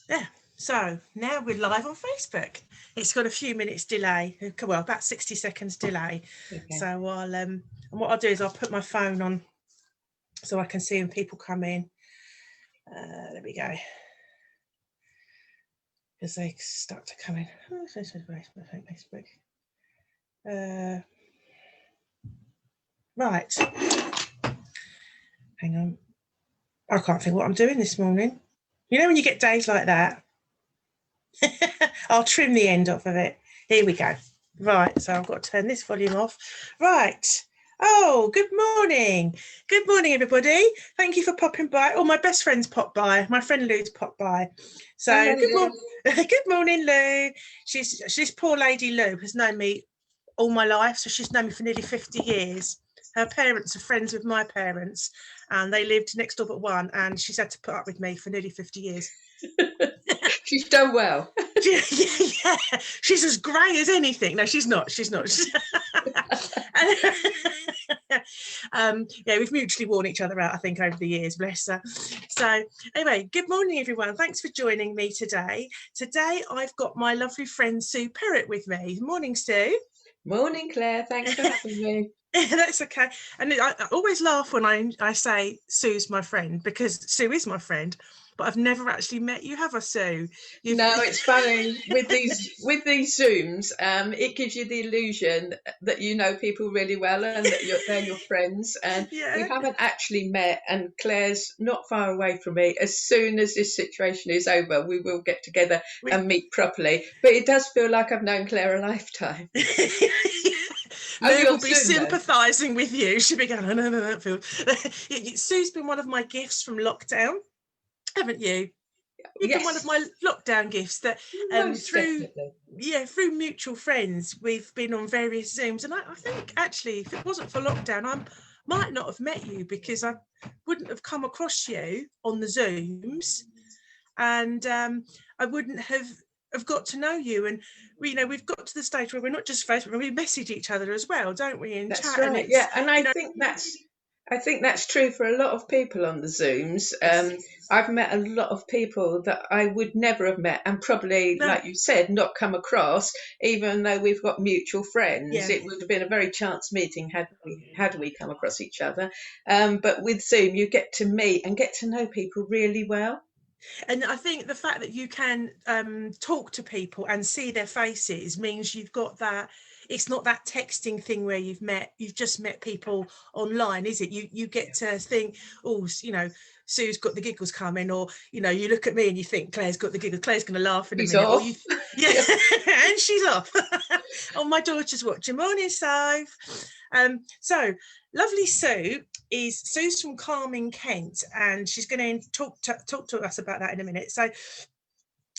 Yeah. So now we're live on Facebook. It's got a few minutes delay. Well, about 60 seconds delay. Okay. So and what I'll do is I'll put my phone on so I can see when people come in. There we go. As they start to come in. Facebook. Right. Hang on. I can't think what I'm doing this morning. You know when you get days like that? I'll trim the end off of it. Here we go. Right, so I've got to turn this volume off. Right. Oh, good morning. Good morning, everybody. Thank you for popping by. Oh, my best friend's popped by. My friend Lou's popped by. So Hello, good Lou. good morning, Lou. She's poor lady Lou has known me all my life. So she's known me for nearly 50 years. Her parents are friends with my parents, and they lived next door but one, and she's had to put up with me for nearly 50 years. She's done well. Yeah, she's as grey as anything. No, she's not. Yeah, we've mutually worn each other out, I think, over the years, bless her. So anyway, good morning, everyone. Thanks for joining me today. Today I've got my lovely friend Sue Perrett with me. Morning, Sue. Morning, Claire. Thanks for having me. That's okay. And I always laugh when I say Sue's my friend, because Sue is my friend, but I've never actually met you, have I, Sue? No, it's funny with these Zooms. It gives you the illusion that you know people really well and that they're your friends. And we Yeah. haven't actually met. And Claire's not far away from me. As soon as this situation is over, we will get together and meet properly. But it does feel like I've known Claire a lifetime. Only Lou will on be Zoom, though. sympathising with you. She'll be going, oh, no, that feels. Sue's been one of my gifts from lockdown, haven't you? You've been one of Yes, my lockdown gifts that most through definitely. through mutual friends we've been on various Zooms, and I think actually if it wasn't for lockdown I might not have met you, because I wouldn't have come across you on the Zooms, and I wouldn't have got to know you. And we've got to the stage where we're not just Facebook, we message each other as well, don't we, in That's chat, and right. it's Yeah, and I think that's true for a lot of people on the Zooms. yes, I've met a lot of people that I would never have met, and probably, no, like you said, not come across, even though we've got mutual friends. yeah. It would have been a very chance meeting had we come across each other. But with Zoom, you get to meet and get to know people really well. And I think the fact that you can talk to people and see their faces means you've got that. It's not that texting thing where you've just met people online, is it? You get to think, oh, Sue's got the giggles coming, or you look at me and you think Claire's got the giggles. Claire's going to laugh in a He's minute, or off. yeah, Yeah. and she's off. Oh, my daughter's watching. Morning, Soph. So lovely Sue's from Calming, Kent, and she's going to talk to us about that in a minute. So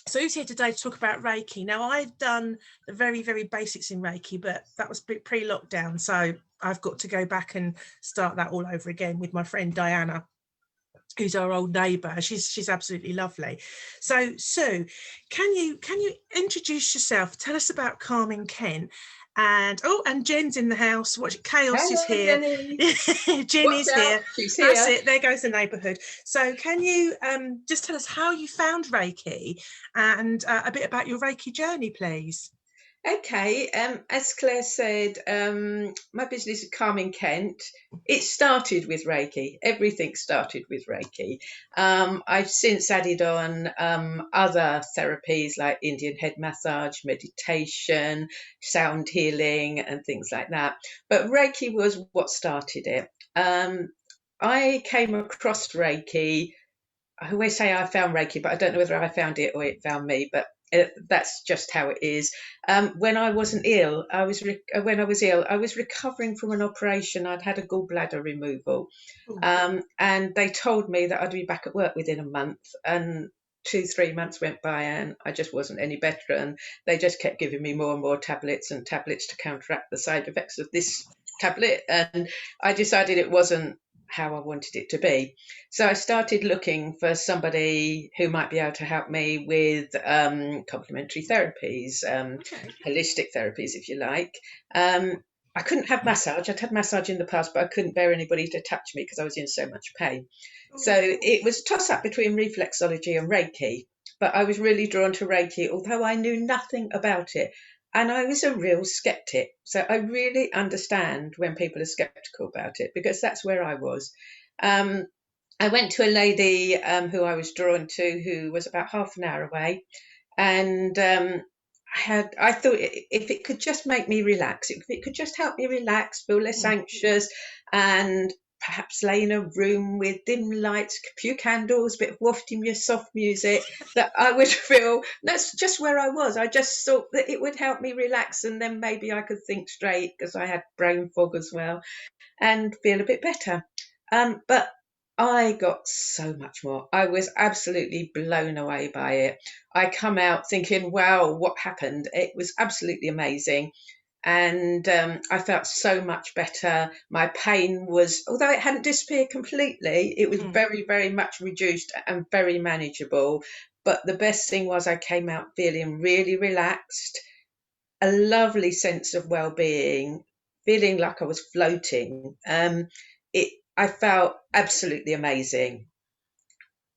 Sue's here today to talk about Reiki. Now, I've done the very, very basics in Reiki, but that was pre-lockdown, so I've got to go back and start that all over again with my friend Diana, who's our old neighbour. She's absolutely lovely. So Sue, can you introduce yourself? Tell us about Calming Kent. And Jen's in the house. Watch, Chaos is Hello, here. Jenny. Watch Jenny's out. here. She's That's here. it. There goes the neighbourhood. So can you just tell us how you found Reiki, and a bit about your Reiki journey, please? Okay, as Claire said, my business is Calming Kent. It started with Reiki. Everything started with Reiki. I've since added on other therapies like Indian head massage, meditation, sound healing, and things like that. But Reiki was what started it. I came across Reiki. I always say I found Reiki, but I don't know whether I found it or it found me. But that's just how it is. When I wasn't ill, when I was ill, I was recovering from an operation. I'd had a gallbladder removal, Ooh. and they told me that I'd be back at work within a month. And 2, 3 months went by, and I just wasn't any better. And they just kept giving me more and more tablets and tablets to counteract the side effects of this tablet. And I decided it wasn't how I wanted it to be. So I started looking for somebody who might be able to help me with complementary therapies, Okay. holistic therapies, if you like. Um, I couldn't have massage. I'd had massage in the past, but I couldn't bear anybody to touch me because I was in so much pain. So Oh, it was a toss up between reflexology and Reiki. But I was really drawn to Reiki, although I knew nothing about it. And I was a real skeptic. So I really understand when people are skeptical about it, because that's where I was. Um, I went to a lady who I was drawn to, who was about half an hour away, and I thought if it could just make me relax, if it could just help me relax, feel less anxious, and perhaps lay in a room with dim lights, a few candles, a bit of wafting soft music, that I would feel. That's just where I was. I just thought that it would help me relax, and then maybe I could think straight, because I had brain fog as well, and feel a bit better. But I got so much more. I was absolutely blown away by it. I come out thinking, wow, what happened? It was absolutely amazing. And I felt so much better. My pain was, although it hadn't disappeared completely, it was very, very much reduced and very manageable. But the best thing was I came out feeling really relaxed, a lovely sense of well-being, feeling like I was floating. I felt absolutely amazing.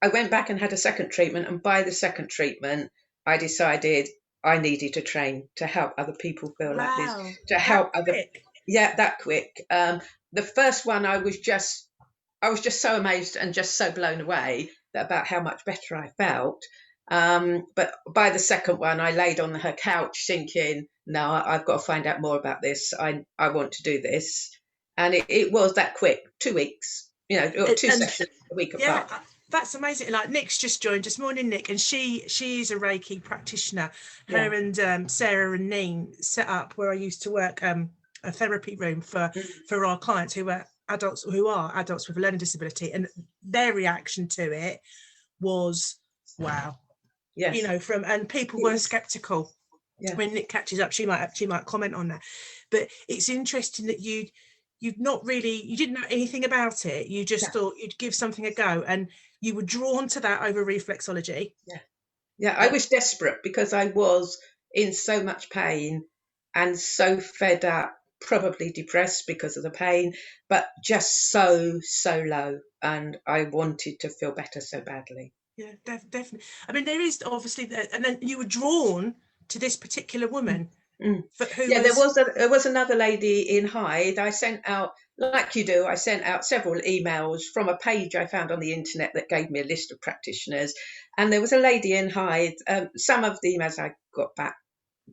I went back and had a second treatment, and by the second treatment, I decided I needed to train to help other people feel like this, wow, to that help other. quick. Yeah, that quick. The first one, I was just so amazed and just so blown away about how much better I felt. But by the second one, I laid on her couch thinking, no, I've got to find out more about this. I want to do this. And it was that quick, 2 weeks, or two And sessions a week yeah, apart. that's amazing. Like Nick's just joined us. Morning, Nick, and she's a Reiki practitioner. Yeah. Her and Sarah and Neen set up where I used to work, a therapy room Mm. for our clients who are adults with a learning disability, and their reaction to it was wow. Yes. And people It were was. skeptical. Yeah. When Nick catches up, she might comment on that. But it's interesting that you didn't know anything about it. You Yeah. just thought you'd give something a go, and you were drawn to that over reflexology. Yeah. Yeah. I Uh, was desperate because I was in so much pain and so fed up, probably depressed because of the pain, but just so, so low. And I wanted to feel better so badly. yeah, definitely. I mean, there is obviously that, and then you were drawn to this particular Mm. woman Mm. who Yeah, was there was another lady in Hyde. I sent out, like you do, I sent out several emails from a page I found on the internet that gave me a list of practitioners. And there was a lady in Hyde. Some of the emails I got back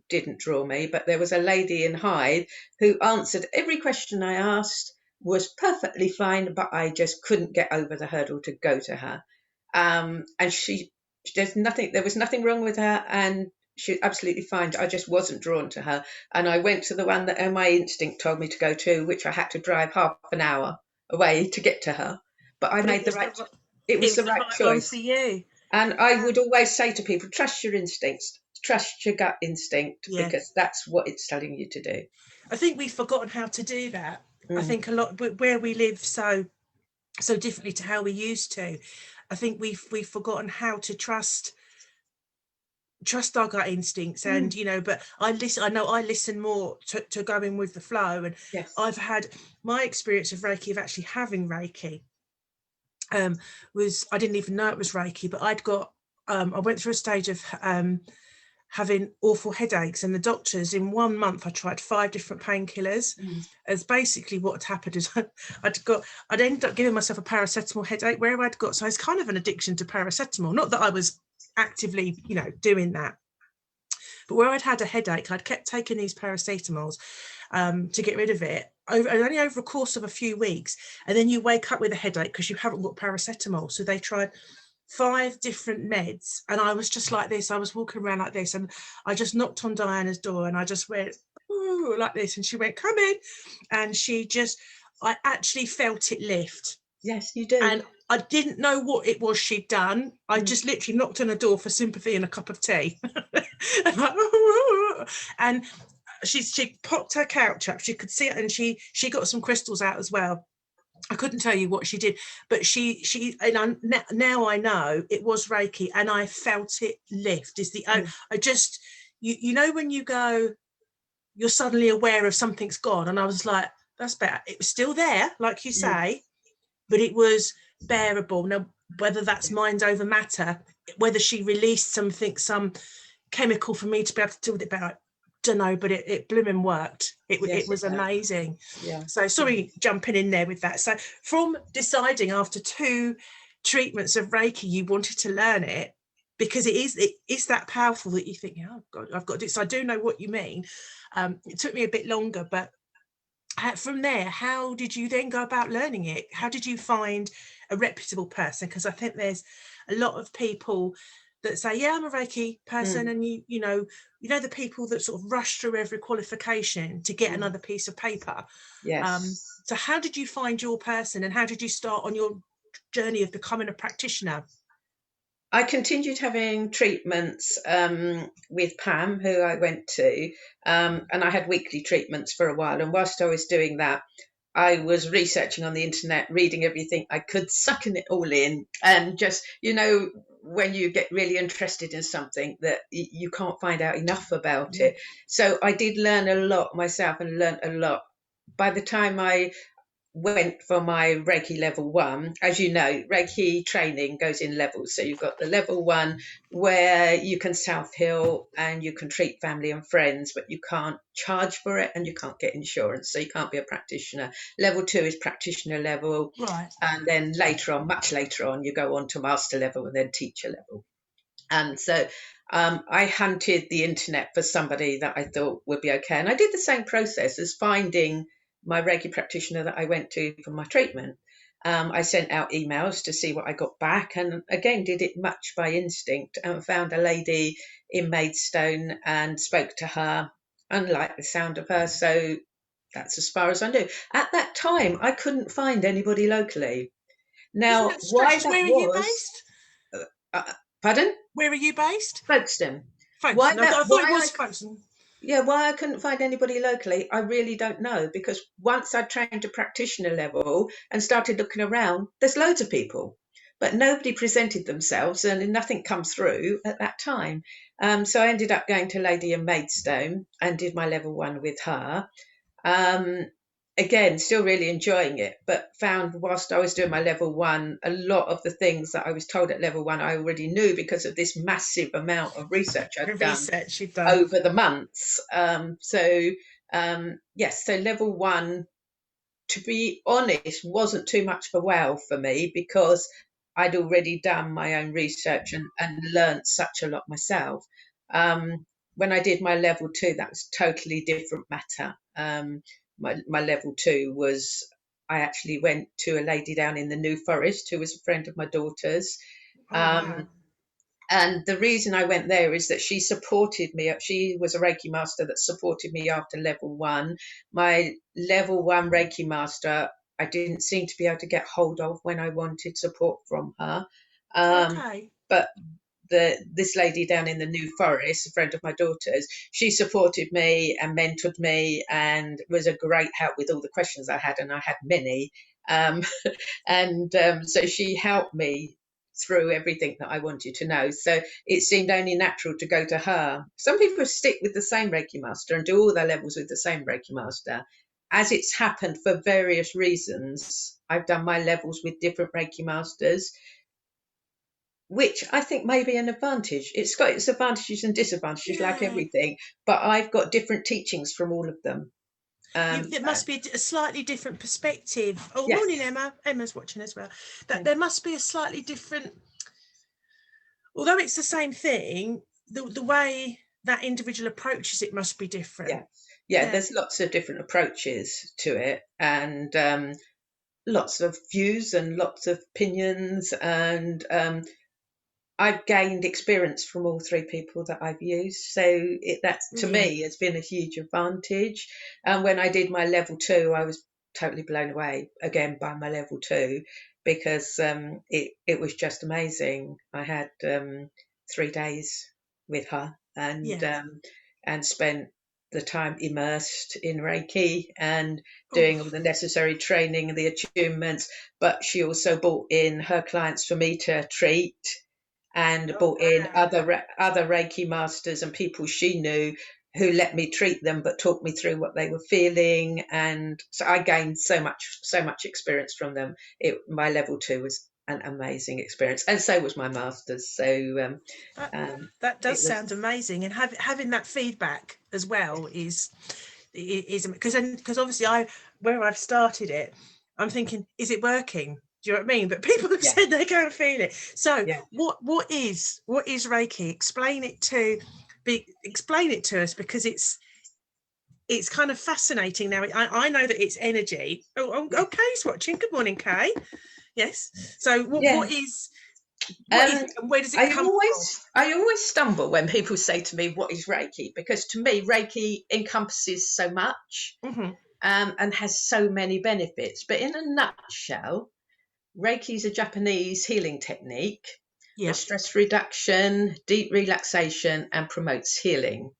didn't draw me, but there was a lady in Hyde who answered every question I asked, was perfectly fine, but I just couldn't get over the hurdle to go to her. And there was nothing wrong with her, and she was absolutely fine. I just wasn't drawn to her. And I went to the one that my instinct told me to go to, which I had to drive half an hour away to get to her. But I but made it it was was the the right right one for choice. you. And I Wow. would always say to people, trust your instincts, trust your gut instinct, Yeah, because that's what it's telling you to do. I think we've forgotten how to do that. I Mm, think a lot where we live so differently to how we used to. I think we've forgotten how to trust our gut instincts, mm, and but I listen more to going with the flow. And yes. I've had my experience of Reiki, of actually having Reiki, was I didn't even know it was Reiki, but I went through a stage of having awful headaches, and the doctors, in 1 month I tried 5 different painkillers. Mm, As basically what had happened is I'd ended up giving myself a paracetamol headache wherever I'd got. So it's kind of an addiction to paracetamol, not that I was actively doing that, but where I'd had a headache, I'd kept taking these paracetamols to get rid of it, only over a course of a few weeks. And then you wake up with a headache because you haven't got paracetamol. So they tried 5 different meds, and I was just like this. I was walking around like this, and I just knocked on Diana's door, and I just went, ooh, like this, and she went, come in. And I actually felt it lift. yes, you do. And I didn't know what it was she'd done. I Mm, just literally knocked on a door for sympathy and a cup of tea. And she popped her couch up. She could see it, and she got some crystals out as well. I couldn't tell you what she did, but now I know it was Reiki, and I felt it lift. Is the mm, I just when you go, you're suddenly aware of something's gone. And I was like, that's better. It was still there, like you say, but it was bearable. Now, whether that's mind over matter, whether she released something, some chemical for me to be able to deal with it better, I don't know, but it blooming worked. It was amazing. Yeah. So sorry, jumping in there with that. So from deciding after 2 treatments of Reiki, you wanted to learn it, because it is that powerful that you think, oh God, I've got to do it. So I do know what you mean. It took me a bit longer, but from there, how did you then go about learning it? How did you find a reputable person? Because I think there's a lot of people that say, yeah, I'm a Reiki person, and you know the people that sort of rush through every qualification to get another piece of paper. Yes. So how did you find your person, and how did you start on your journey of becoming a practitioner? I continued having treatments with Pam, who I went to, and I had weekly treatments for a while. And whilst I was doing that, I was researching on the internet, reading everything I could, sucking it all in, and just, when you get really interested in something that you can't find out enough about it. So I did learn a lot myself, and learned a lot. By the time I went for my Reiki level 1. As you know, Reiki training goes in levels. So you've got the level 1 where you can self-heal and you can treat family and friends, but you can't charge for it and you can't get insurance. So you can't be a practitioner. Level 2 is practitioner level. Right. And then later on, much later on, you go on to master level and then teacher level. And so I hunted the internet for somebody that I thought would be okay. And I did the same process as finding my Reiki practitioner that I went to for my treatment. I sent out emails to see what I got back, and again did it much by instinct, and found a lady in Maidstone and spoke to her and liked the sound of her. So that's as far as I knew. At that time, I couldn't find anybody locally. Isn't Now, that why strange? that Where are you was, based? pardon? Where are you based? Folkestone. Why Folkestone. I that? thought it Why was I Folkestone. Yeah, why I couldn't find anybody locally, I really don't know. Because once I trained to practitioner level and started looking around, there's loads of people, but nobody presented themselves, and nothing come through at that time. So I ended up going to Lady in Maidstone and did my level 1 with her. Um, Again, still really enjoying it, but found whilst I was doing my level 1, a lot of the things that I was told at level 1 I already knew because of this massive amount of research I'd The done research you've done. over the months. Yes, so level 1, to be honest, wasn't too much of a wow for me because I'd already done my own research and learnt such a lot myself. When I did my level 2, that was totally different matter. My level 2 was, I actually went to a lady down in the New Forest who was a friend of my daughter's. Oh wow. And the reason I went there is that she supported me. She was a Reiki master that supported me after level 1. My level 1 Reiki master, I didn't seem to be able to get hold of when I wanted support from her. Okay. But this lady down in the New Forest, a friend of my daughter's, she supported me and mentored me and was a great help with all the questions I had, and I had many. Um, so she helped me through everything that I wanted to know. So it seemed only natural to go to her. Some people stick with the same Reiki master and do all their levels with the same Reiki master. As it's happened for various reasons, I've done my levels with different Reiki masters, which I think may be an advantage. It's got its advantages and disadvantages, like Yeah. everything, but I've got different teachings from all of them. There must be a slightly different perspective. Oh, Yes, morning, Emma. Emma's watching as well. That thank there must be a slightly different, although it's the same thing, the way that individual approaches it must be different. yeah, yeah. Yeah. There's lots of different approaches to it, and lots of views and lots of opinions, and I've gained experience from all 3 people that I've used. So that's, to Brilliant. me, has been a huge advantage. And when I did my level 2, I was totally blown away again by my level 2 because it was just amazing. I had 3 days with her Yeah. and spent the time immersed in Reiki and Oh, doing all the necessary training and the attunements. But she also brought in her clients for me to treat, and oh brought in wow. other Reiki masters and people she knew who let me treat them but talked me through what they were feeling, and so I gained so much experience from them. My level 2 was an amazing experience, and so was my master's. So that does it was, sound amazing, and having that feedback as well is because obviously where I've started it, I'm thinking, is it working? Do you know what I mean? But people have yeah, said they can't feel it. So yeah. what is Reiki? Explain it to us, because it's kind of fascinating. Now I know that it's energy. Yeah. Kay's watching. Good morning, Kay. Yes. So Yeah. what is it, and where does it come I always stumble when people say to me, "What is Reiki?" Because to me, Reiki encompasses so much, from? Hmm. and has so many benefits. But in a nutshell, Reiki is a Japanese healing technique for Yeah. stress reduction, deep relaxation, and promotes healing.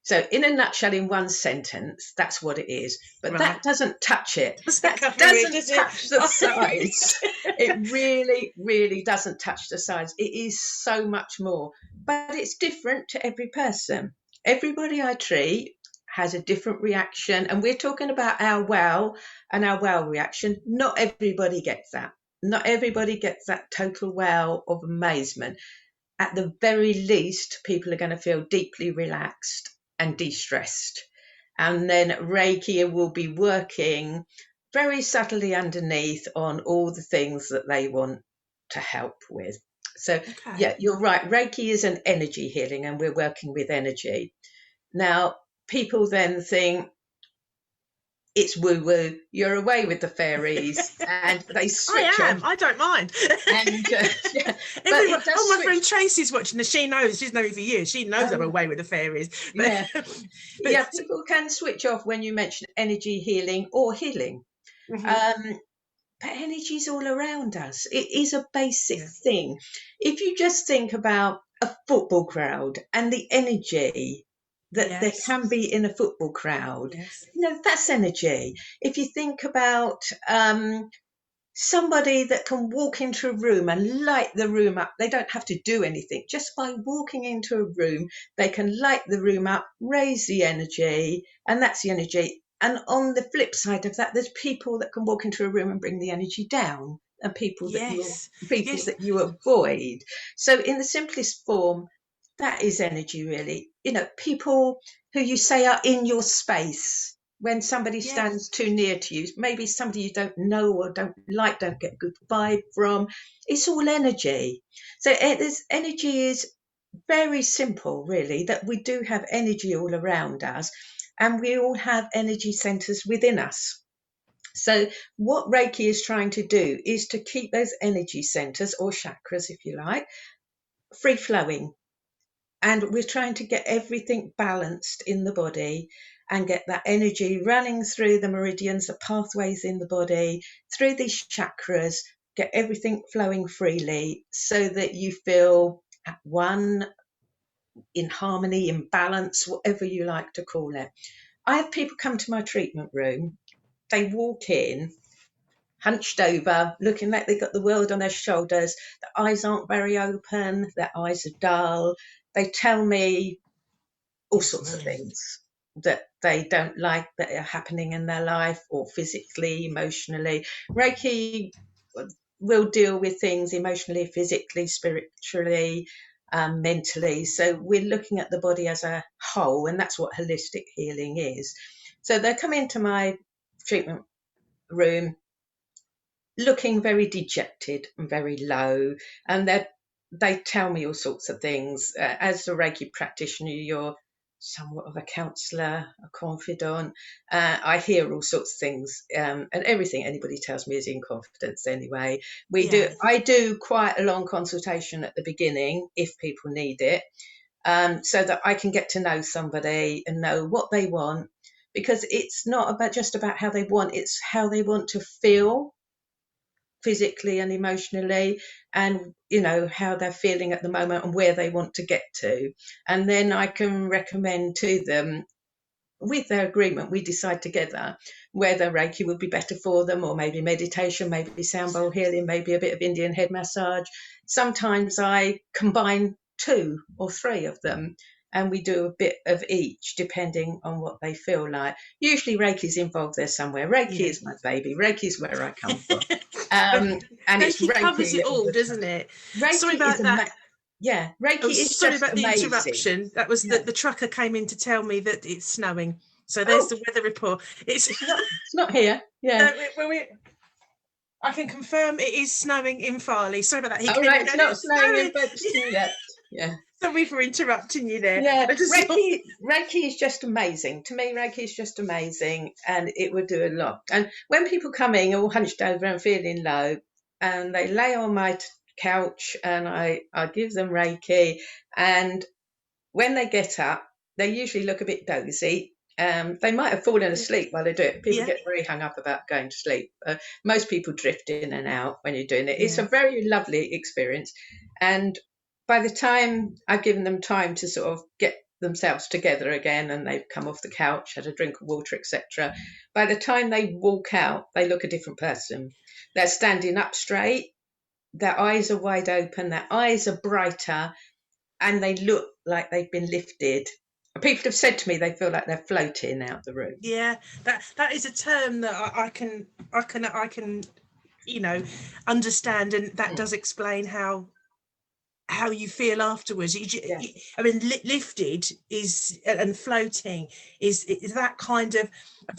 So, in a nutshell, in one sentence, that's what it is. But Right. that doesn't touch it. Doesn't That cover it, doesn't does it? touch the sides. It really, really doesn't touch the sides. It is so much more. But it's different to every person. Everybody I treat has a different reaction. And we're talking about our wow and our wow reaction. Not everybody gets that. Not everybody gets that total wow of amazement. At the very least, people are going to feel deeply relaxed and de-stressed. And then Reiki will be working very subtly underneath on all the things that they want to help with. So, Okay. yeah, you're right. Reiki is an energy healing, and we're working with energy. Now, people then think, it's woo woo, you're away with the fairies, and they switch I off. am. I don't mind. And yeah, but Everyone, it does my friend switch. Tracy's watching this. She knows. She's known me for years. She knows I'm Oh, away with the fairies. But, yeah. but Yeah, people can switch off when you mention energy healing or healing. mhm, Um, but energy is all around us. It is a basic yeah. thing. If you just think about a football crowd and the energy that there Yes. can be in a football crowd, Yes. that's energy. If you think about somebody that can walk into a room and light the room up. They don't have to do anything. Just by walking into a room, they can light the room up, raise the energy, and that's the energy. And on the flip side of that, there's people that can walk into a room and bring the energy down, and people Yes. Yes. that you avoid. So in the simplest form, that is energy really. People who you say are in your space, when somebody Yes. stands too near to you, maybe somebody you don't know or don't like, don't get a good vibe from. It's all energy. So this energy is very simple, really, that we do have energy all around us, and we all have energy centers within us. So what Reiki is trying to do is to keep those energy centers, or chakras, if you like, free flowing, and we're trying to get everything balanced in the body and get that energy running through the meridians, the pathways in the body, through these chakras, get everything flowing freely so that you feel at one, in harmony, in balance, whatever you like to call it. I have people come to my treatment room, they walk in hunched over, looking like they've got the world on their shoulders. Their eyes aren't very open, their eyes are dull. They tell me all sorts of things that they don't like that are happening in their life, or physically, emotionally. Reiki will deal with things emotionally, physically, spiritually, mentally. So we're looking at the body as a whole, and that's what holistic healing is. So they come into my treatment room looking very dejected and very low, and they tell me all sorts of things. As a Reiki practitioner, you're somewhat of a counsellor, a confidant. I hear all sorts of things, and everything anybody tells me is in confidence anyway. Yeah. I do quite a long consultation at the beginning if people need it, so that I can get to know somebody and know what they want, because it's not about just about how they want, it's how they want to feel physically and emotionally, and how they're feeling at the moment and where they want to get to. And then I can recommend to them, with their agreement, we decide together whether Reiki would be better for them, or maybe meditation, maybe sound bowl healing, maybe a bit of Indian head massage. Sometimes I combine 2 or 3 of them, and we do a bit of each depending on what they feel like. Usually Reiki's involved there somewhere. Reiki Yeah. is my baby. Reiki's where I come from. But And it's Reiki covers Reiki it all all, the doesn't time. it? Sorry Reiki is about that. yeah, Oh, Reiki is sorry just about the amazing. interruption. That was Yeah. the trucker came in to tell me that it's snowing. So there's Oh, the weather report. It's it's not here. Yeah. when we I can confirm it is snowing in Farley. Sorry about that. He Oh, came right, in it's going, not it's snowing in snowing. Folkestone yet. Yeah. Sorry for interrupting you there. Yeah, I just thought, Reiki is just amazing. To me, Reiki is just amazing, and it would do a lot. And when people come in all hunched over and feeling low, and they lay on my couch, and I give them Reiki, and when they get up, they usually look a bit dozy. They might have fallen asleep while they do it. People yeah, get very hung up about going to sleep. Most people drift in and out when you're doing it. It's yeah, a very lovely experience. And by the time I've given them time to sort of get themselves together again and they've come off the couch, had a drink of water, etc., by the time they walk out, they look a different person. They're standing up straight, their eyes are wide open, their eyes are brighter, and they look like they've been lifted. People have said to me they feel like they're floating out the room. yeah. That is a term that I can, you know, understand, and that does explain how you feel afterwards. Yeah. I mean, lifted is and floating is that kind of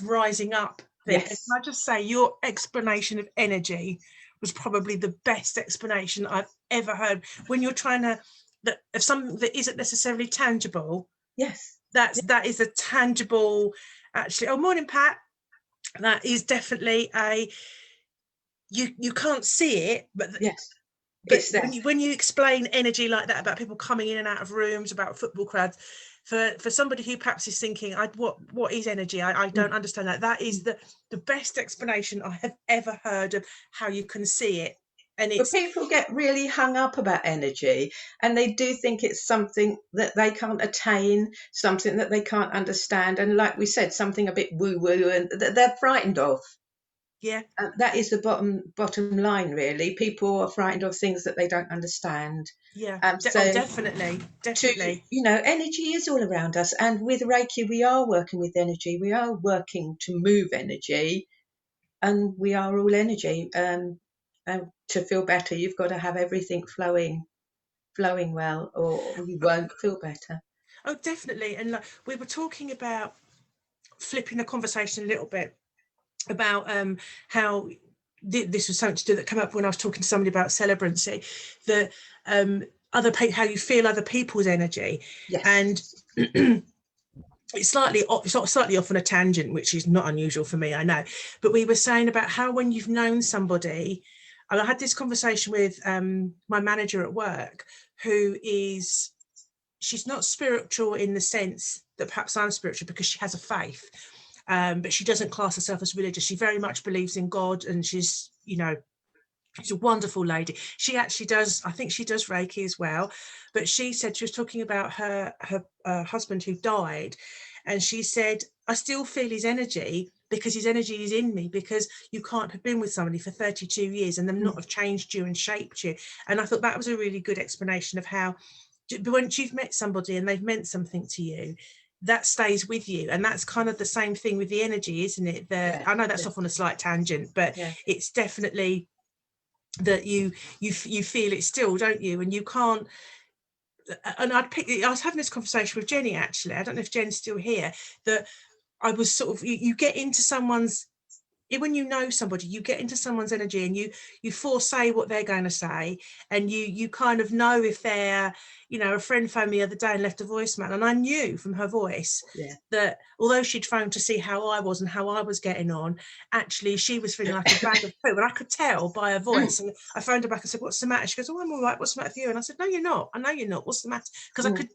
rising up thing. And Yes. can I just say, your explanation of energy was probably the best explanation I've ever heard. When you're trying to that of something that isn't necessarily tangible, Yes. that is a tangible. Actually, oh, morning, Pat. That is definitely a you can't see it, Yes. but It's there. when you explain energy like that about people coming in and out of rooms, about football crowds, for somebody who perhaps is thinking, what is energy? I don't understand that. That is the best explanation I have ever heard of how you can see it. And But it's people get really hung up about energy, and they do think it's something that they can't attain, something that they can't understand, and like we said, something a bit woo woo, and that they're frightened of. yeah, That is the bottom line, really. People are frightened of things that they don't understand. yeah. So Definitely, to definitely. energy is all around us, and with Reiki we are working with energy, we are working to move energy, and we are all energy. And to feel better you've got to have everything flowing well, or you won't feel better. Oh, definitely. And like we were talking about flipping the conversation a little bit about how this was something to do that came up when I was talking to somebody about celebrancy, that how you feel other people's energy, and Yes. it's slightly off on a tangent, which is not unusual for me, I know. But we were saying about how when you've known somebody, and I had this conversation with my manager at work, who is she's not spiritual in the sense that perhaps I'm spiritual, because she has a faith, but she doesn't class herself as religious. She very much believes in God, and she's a wonderful lady. She actually does, I think she does Reiki as well. But she said, she was talking about her husband who died, and she said, I still feel his energy, because his energy is in me, because you can't have been with somebody for 32 years and them not have changed you and shaped you. And I thought that was a really good explanation of how once you've met somebody and they've meant something to you, that stays with you. And that's kind of the same thing with the energy, isn't it? I know that's off on a slight tangent, but Yeah. it's definitely that you feel it still, don't you? And you can't. And I was having this conversation with Jenny, actually. I don't know if Jen's still here. That I was sort of, you get into someone's, when you know somebody, you get into someone's energy, and you foresay what they're going to say, and you kind of know if they're, a friend phoned me the other day and left a voicemail, and I knew from her voice that although she'd phoned to see how I was and how I was getting on, actually she was feeling like a bag of poo, and I could tell by her voice. And I phoned her back and said, what's the matter? She goes, oh, I'm all right, what's the matter with you? And I said, no, you're not. I know you're not. What's the matter? Because I could.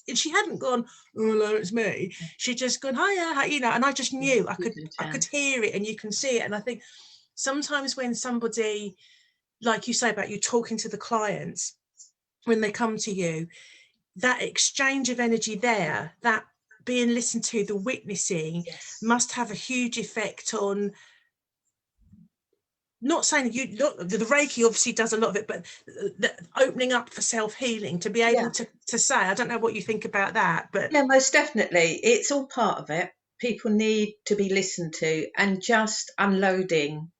And she hadn't gone, oh, hello, it's me. She'd just gone, hiya, and I just knew. I could hear it, and you can see it. And I think sometimes when somebody, like you say about you talking to the clients, when they come to you, that exchange of energy there, that being listened to, the witnessing, must have a huge effect on not saying the Reiki obviously does a lot of it, but the opening up for self-healing, to be able to say, I don't know what you think about that, but Yeah, most definitely. It's all part of it. People need to be listened to, and just unloading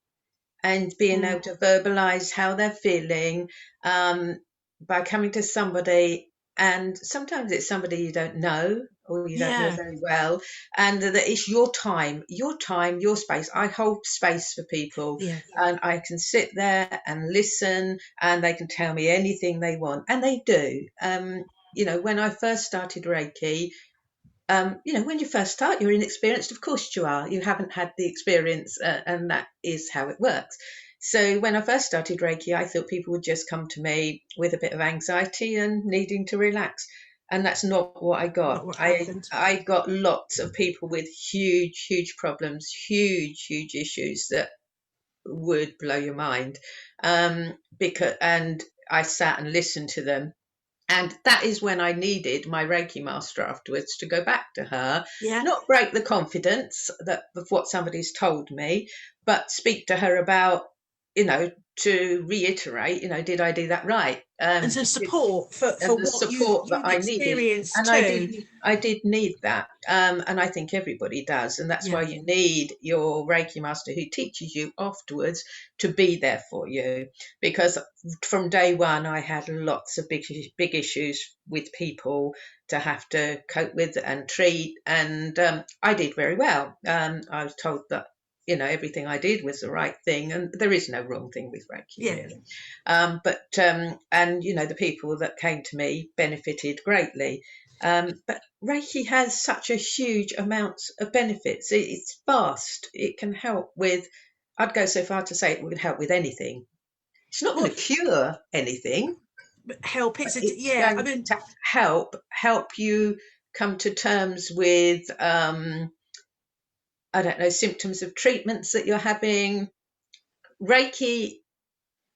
and being able to verbalize how they're feeling, by coming to somebody. And sometimes it's somebody you don't know or you don't know yeah, very well, and that it's your time, your space. I hold space for people, yeah, and I can sit there and listen, and they can tell me anything they want, and they do. When I first started Reiki, when you first start, you're inexperienced. Of course you are. You haven't had the experience, and that is how it works. So when I first started Reiki, I thought people would just come to me with a bit of anxiety and needing to relax. And that's not what I got. not what I happened. I got lots of people with huge, huge problems, huge, huge issues that would blow your mind. And I sat and listened to them, and that is when I needed my Reiki master afterwards to go back to her, Yeah. not break the confidence of what somebody's told me, but speak to her about, to reiterate, did I do that right? And some support for And the what support that you've I needed. experienced And I did, too. I did need that. And I think everybody does. And that's why Yeah, you need your Reiki master who teaches you afterwards to be there for you. Because from day one, I had lots of big issues with people to have to cope with and treat. And I did very well. I was told that, everything I did was the right thing. And there is no wrong thing with Reiki, yeah, really. And the people that came to me benefited greatly. But Reiki has such a huge amount of benefits. It's vast. It can help with, I'd go so far to say it would help with anything. It's not going well, to cure anything, help, but it's it's yeah, I going mean, to help you come to terms with, I don't know, symptoms of treatments that you're having. Reiki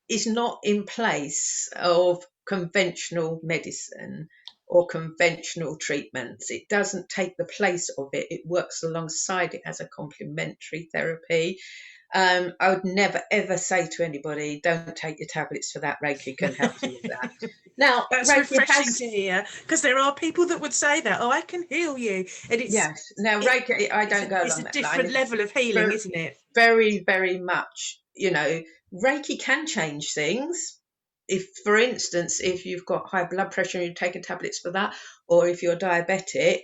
is not in place of conventional medicine or conventional treatments. It doesn't take the place of it. It works alongside it as a complementary therapy. I would never ever say to anybody, don't take your tablets for that. Reiki can help you with that. Now, that's Reiki refreshing has, to hear, because there are people that would say that, oh, I can heal you, and yes. Now, it, Reiki, I it's don't go it's a along that line. different level of healing, Very, isn't it? very, very much, Reiki can change things. If, for instance, if you've got high blood pressure and you're taking tablets for that, or if you're diabetic,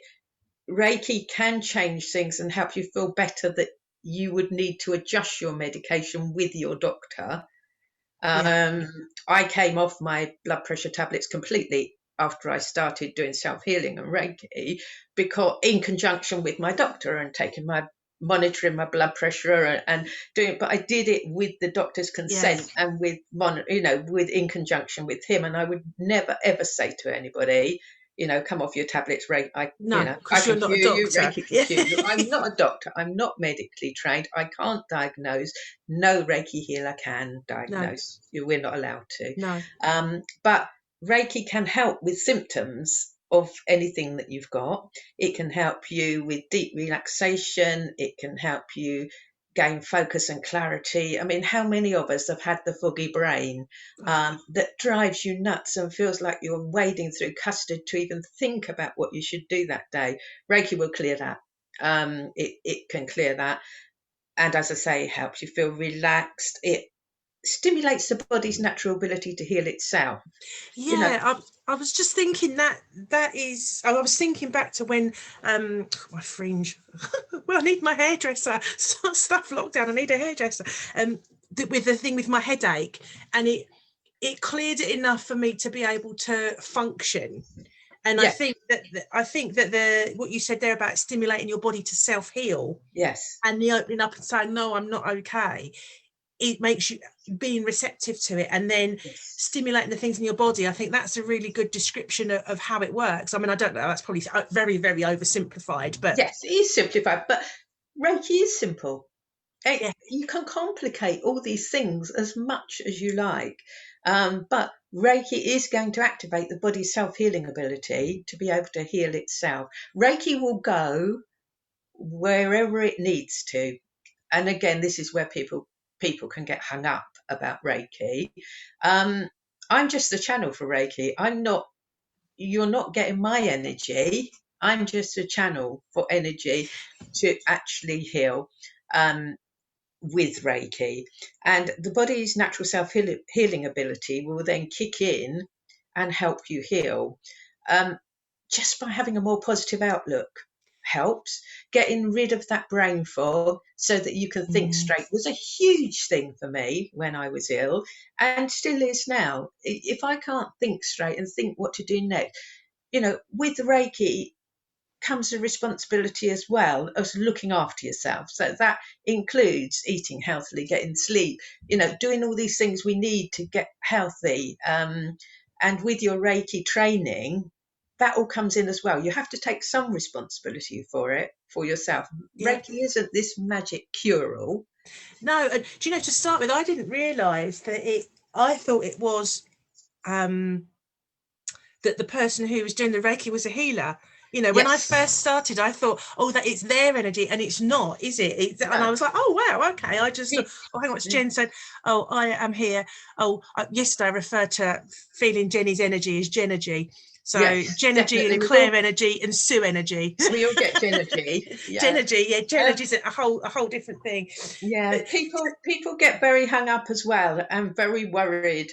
Reiki can change things and help you feel better, that you would need to adjust your medication with your doctor. Yeah, I came off my blood pressure tablets completely after I started doing self-healing and Reiki, because in conjunction with my doctor and monitoring my blood pressure and doing, but I did it with the doctor's yeah, consent and with in conjunction with him. And I would never ever say to anybody, come off your tablets, Reiki. no, I because you're can not a cure you, doctor. Reiki can Yeah. cure you. I'm not a doctor. I'm not medically trained. I can't diagnose. No Reiki healer can No, diagnose you. We're not allowed to. no, But Reiki can help with symptoms of anything that you've got. It can help you with deep relaxation. It can help you gain focus and clarity. I mean, how many of us have had the foggy brain, that drives you nuts and feels like you're wading through custard to even think about what you should do that day? Reiki will clear that. It can clear that. And as I say, it helps you feel relaxed. It stimulates the body's natural ability to heal itself. You know, yeah. I was just thinking that is. I was thinking back to when my fringe. Well, I need my hairdresser. Stuff lockdown. I need a hairdresser. With the thing with my headache, and it cleared it enough for me to be able to function. And yeah, I think that the what you said there about stimulating your body to self heal yes, and the opening up and saying no, I'm not okay. It makes you being receptive to it, and then yes, stimulating the things in your body. I think that's a really good description of how it works. I mean, I don't know, that's probably very, very oversimplified, but yes, it is simplified, but Reiki is simple. yeah, You can complicate all these things as much as you like, but Reiki is going to activate the body's self-healing ability to be able to heal itself. Reiki will go wherever it needs to. And again, this is where people people can get hung up about Reiki. I'm just the channel for Reiki. You're not getting my energy. I'm just a channel for energy to actually heal with Reiki. And the body's natural self-healing ability will then kick in and help you heal. Just by having a more positive outlook helps. Getting rid of that brain fog so that you can think straight was a huge thing for me when I was ill, and still is now. If I can't think straight and think what to do next, with Reiki comes a responsibility as well as looking after yourself. So that includes eating healthily, getting sleep, doing all these things we need to get healthy. And with your Reiki training, that all comes in as well. You have to take some responsibility for it, for yourself. Yeah. Reiki isn't this magic cure-all. No, and do you know, to start with, I didn't realise that I thought it was that the person who was doing the Reiki was a healer. When I Yes. first started, I thought, oh, that it's their energy, and it's not, is it? And I was like, oh, wow, okay. I just thought, oh, hang on, it's Jen said, oh, I am here. Oh, yesterday I referred to feeling Jenny's energy as Jenergy. So Yes, Jenergy and definitely. Claire energy and Sue energy. We all get Jenergy. Yeah. Jenergy, yeah, Jenergy's a whole different thing. Yeah, But people get very hung up as well and very worried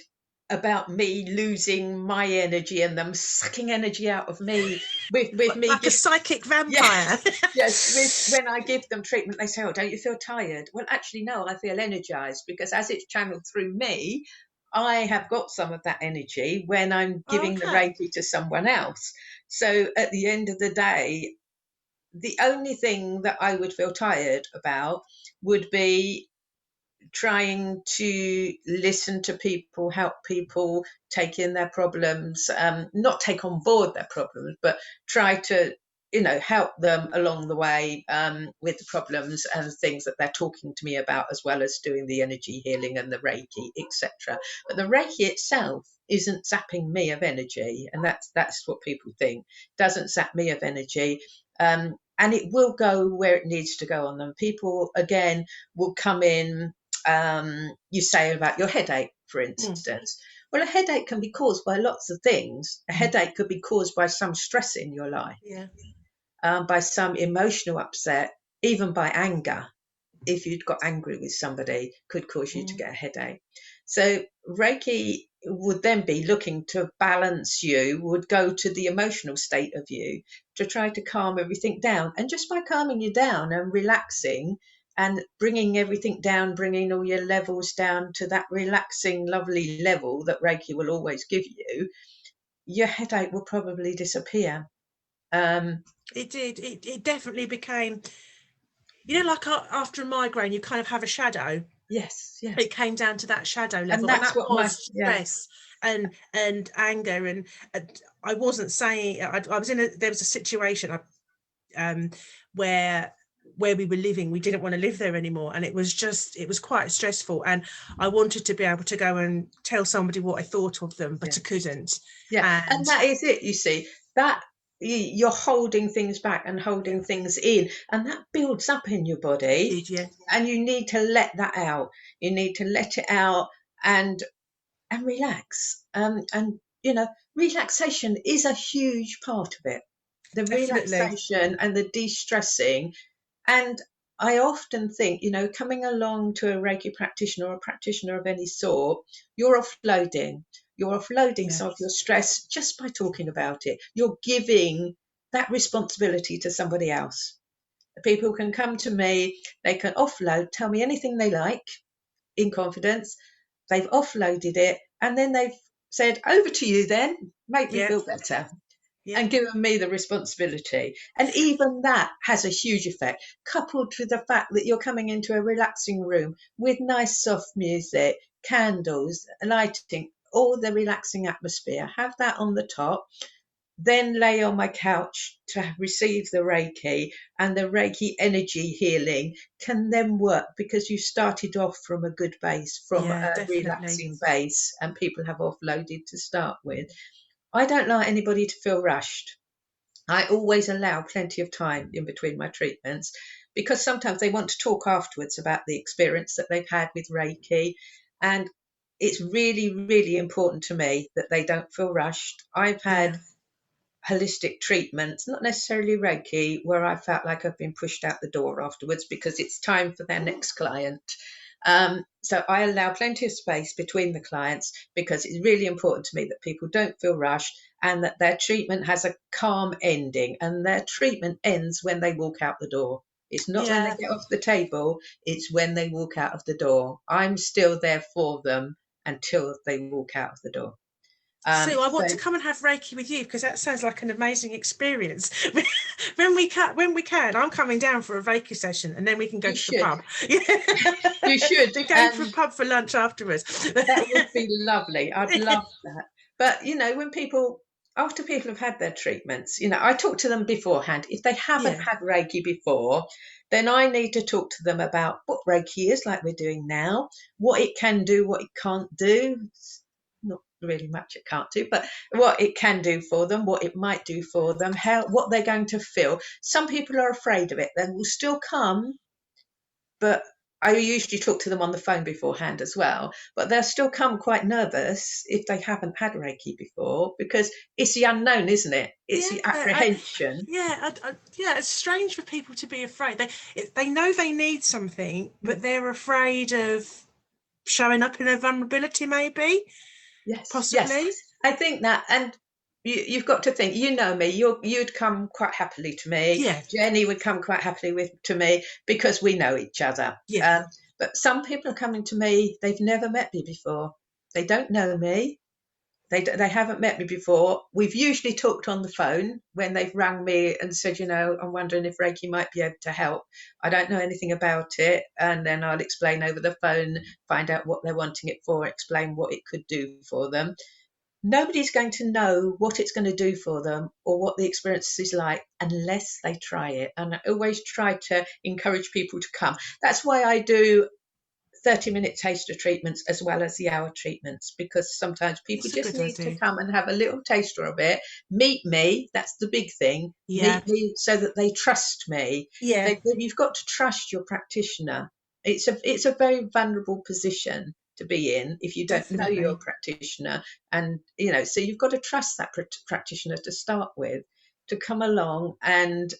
about me losing my energy and them sucking energy out of me with me. like a psychic Yes, vampire. yes. When I give them treatment, they say, "Oh, don't you feel tired?" Well, actually, no, I feel energized because as it's channeled through me, I have got some of that energy when I'm giving the Okay. Reiki to someone else. So at the end of the day, the only thing that I would feel tired about would be trying to listen to people, help people take in their problems, not take on board their problems, but try to, help them along the way with the problems and things that they're talking to me about, as well as doing the energy healing and the Reiki, etc. But the Reiki itself isn't zapping me of energy, and that's what people think. Doesn't zap me of energy. And it will go where it needs to go on them. People, again, will come in. You say about your headache, for instance. Well, a headache can be caused by lots of things. A headache could be caused by some stress in your life, Yeah. by some emotional upset, even by anger. If you'd got angry with somebody, could cause you to get a headache. So Reiki would then be looking to balance you, would go to the emotional state of you to try to calm everything down. And just by calming you down and relaxing and bringing everything down, bringing all your levels down to that relaxing, lovely level that Reiki will always give you, your headache will probably disappear. It did. It definitely became, like after a migraine, you kind of have a shadow. Yes, yeah. It came down to that shadow And level, and that's that what was stress and anger. And I wasn't saying I was there was a situation where we were living, we didn't want to live there anymore, and it was quite stressful, and I wanted to be able to go and tell somebody what I thought of them, but I couldn't. And that is it. You see that you're holding things back and holding things in, and that builds up in your body, and you need to let that out. You need to let it out and relax. And relaxation is a huge part of it. The Definitely. relaxation and the de-stressing. And I often think, coming along to a Reiki practitioner or a practitioner of any sort, you're offloading. You're offloading some of your stress just by talking about it. You're giving that responsibility to somebody else. People can come to me, they can offload, tell me anything they like in confidence. They've offloaded it, and then they've said, over to you then, make me feel better. And given me the responsibility. And even that has a huge effect, coupled with the fact that you're coming into a relaxing room with nice soft music, candles, lighting, all the relaxing atmosphere. Have that on the top. Then lay on my couch to receive the Reiki, and the Reiki energy healing can then work because you started off from a good base, from a relaxing base, and people have offloaded to start with. I don't like anybody to feel rushed. I always allow plenty of time in between my treatments because sometimes they want to talk afterwards about the experience that they've had with Reiki. And it's really, really important to me that they don't feel rushed. I've had Yeah. holistic treatments, not necessarily Reiki, where I felt like I've been pushed out the door afterwards because it's time for their next client. So I allow plenty of space between the clients because it's really important to me that people don't feel rushed and that their treatment has a calm ending, and their treatment ends when they walk out the door. It's not when they Yeah. get off the table, it's when they walk out of the door. I'm still there for them until they walk out of the door. Sue, I So want to come and have Reiki with you because that sounds like an amazing experience. when we can, I'm coming down for a Reiki session and then we can go you to the should, pub. you should. Then go for a And pub for lunch afterwards. that would be lovely. I'd love that. But when after people have had their treatments, I talk to them beforehand. If they haven't Yeah. had Reiki before, then I need to talk to them about what Reiki is, like we're doing now, what it can do, what it can't do. It's not really much it can't do, but what it can do for them, what it might do for them, what they're going to feel. Some people are afraid of it. They will still come, but I usually talk to them on the phone beforehand as well. But they'll still come quite nervous if they haven't had Reiki before, because it's the unknown, isn't it? It's Yeah. the apprehension. Yeah. It's strange for people to be afraid. They know they need something, but they're afraid of showing up in their vulnerability, maybe, Yes, yes. possibly. I think that, and you've got to think. You know me. You'd come quite happily to me. Yeah. Jenny would come quite happily to me because we know each other. Yeah. But some people are coming to me. They've never met me before. They don't know me. They haven't met me before. We've usually talked on the phone when they've rang me and said, I'm wondering if Reiki might be able to help. I don't know anything about it. And then I'll explain over the phone, find out what they're wanting it for, explain what it could do for them. Nobody's going to know what it's going to do for them or what the experience is like unless they try it. And I always try to encourage people to come. That's why I do 30-minute taster treatments as well as the hour treatments, because sometimes people It's a just good need to idea. come and have a little taster of it. Meet me, that's the big thing. Yeah. Meet me so that they trust me. Yeah. You've got to trust your practitioner. It's a very vulnerable position to be in if you don't know your Definitely. practitioner. And so you've got to trust that practitioner to start with, to come along and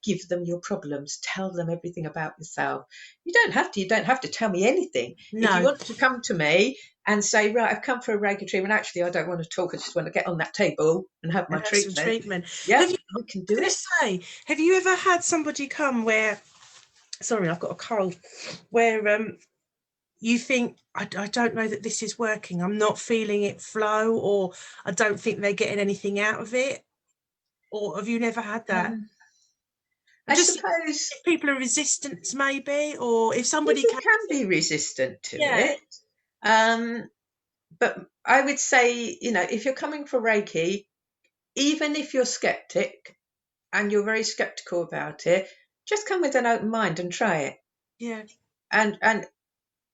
give them your problems, tell them everything about yourself. You don't have to tell me anything. If you No. want to come to me and say, right, I've come for a Reiki treatment, actually I don't want to talk, I just want to get on that table and have my And have some treatment. treatment. Yeah, Have you? we can I was do going it. to say, have you ever had somebody come where? Sorry, I've got a cold. Where you think I don't know that this is working. I'm not feeling it flow, or I don't think they're getting anything out of it. Or have you never had that? um, Or I just suppose if people are resistant, maybe, or if somebody people can. can be resistant to Yeah. it. um, but I would say, if you're coming for Reiki, even if you're skeptic and you're very skeptical about it, just come with an open mind and try it, Yeah. and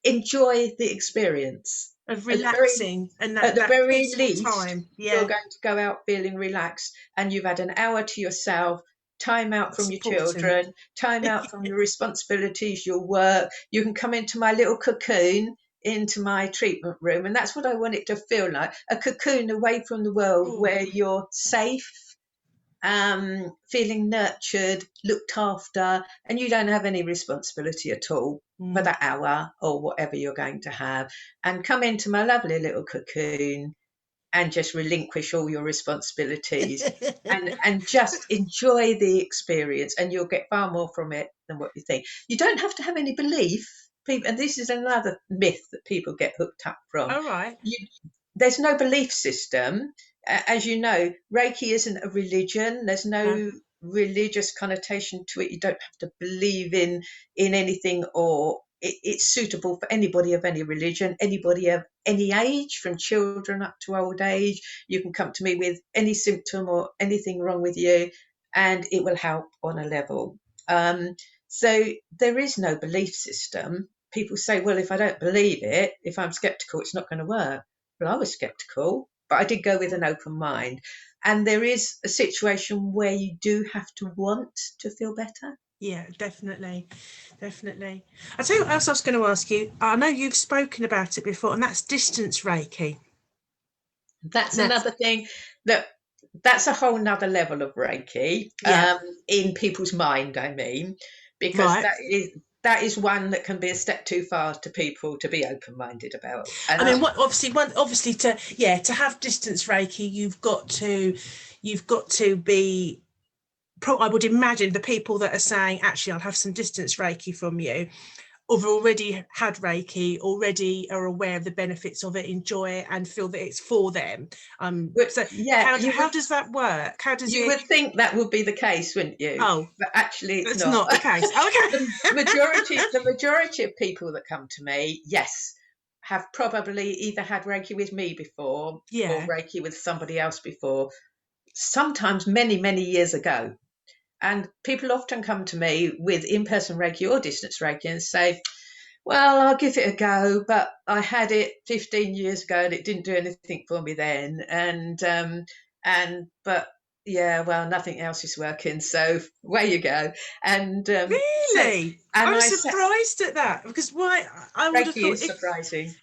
enjoy the experience. Of At the very relaxing and at the that very peaceful least, time. you're Yeah. going to go out feeling relaxed, and you've had an hour to yourself, time out That's from your important. children, time out from your responsibilities, your work. You can come into my little cocoon, into my treatment room, and that's what I want it to feel like, a cocoon away from the world Oh. where you're safe, feeling nurtured, looked after, and you don't have any responsibility at all for Mm. that hour or whatever you're going to have. And come into my lovely little cocoon and just relinquish all your responsibilities, and just enjoy the experience, and you'll get far more from it than what you think. You don't have to have any belief. People, and this is another myth that people get hooked up from. All right. There's no belief system. As you know, Reiki isn't a religion. There's No. no religious connotation to it. You don't have to believe in anything, or it's suitable for anybody of any religion, anybody of any age, from children up to old age. You can come to me with any symptom or anything wrong with you, and it will help on a level. So there is no belief system. People say, well, if I don't believe it, if I'm skeptical, it's not going to work. Well, I was skeptical, but I did go with an open mind. And there is a situation where you do have to want to feel better. Yeah, definitely. Definitely. I'll tell you what else I was going to ask you. I know you've spoken about it before, and that's distance Reiki. That's That's another thing that that's a whole nother level of Reiki, yeah, in people's mind, I mean, because right. that is one that can be a step too far to people to be open-minded about. And I mean, what obviously to have distance Reiki, you've got to be. I would imagine the people that are saying, actually, I'll have some distance Reiki from you, have already had Reiki, already are aware of the benefits of it, enjoy it, and feel that it's for them. So yeah, how does that work? How does you it? would think that would be the case, wouldn't you? Oh, But actually, it's that's not. not the case. Oh, okay. The majority of people that come to me, yes, have probably either had Reiki with me before or Yeah. Reiki with somebody else before, sometimes many, many years ago. And people often come to me with in-person Reiki or distance Reiki and say, well, I'll give it a go, but I had it 15 years ago and it didn't do anything for me then. But yeah, well, nothing else is working. So away you go. And so, Really? and I'm I said, surprised at that because why I would have Reiki thought is surprising.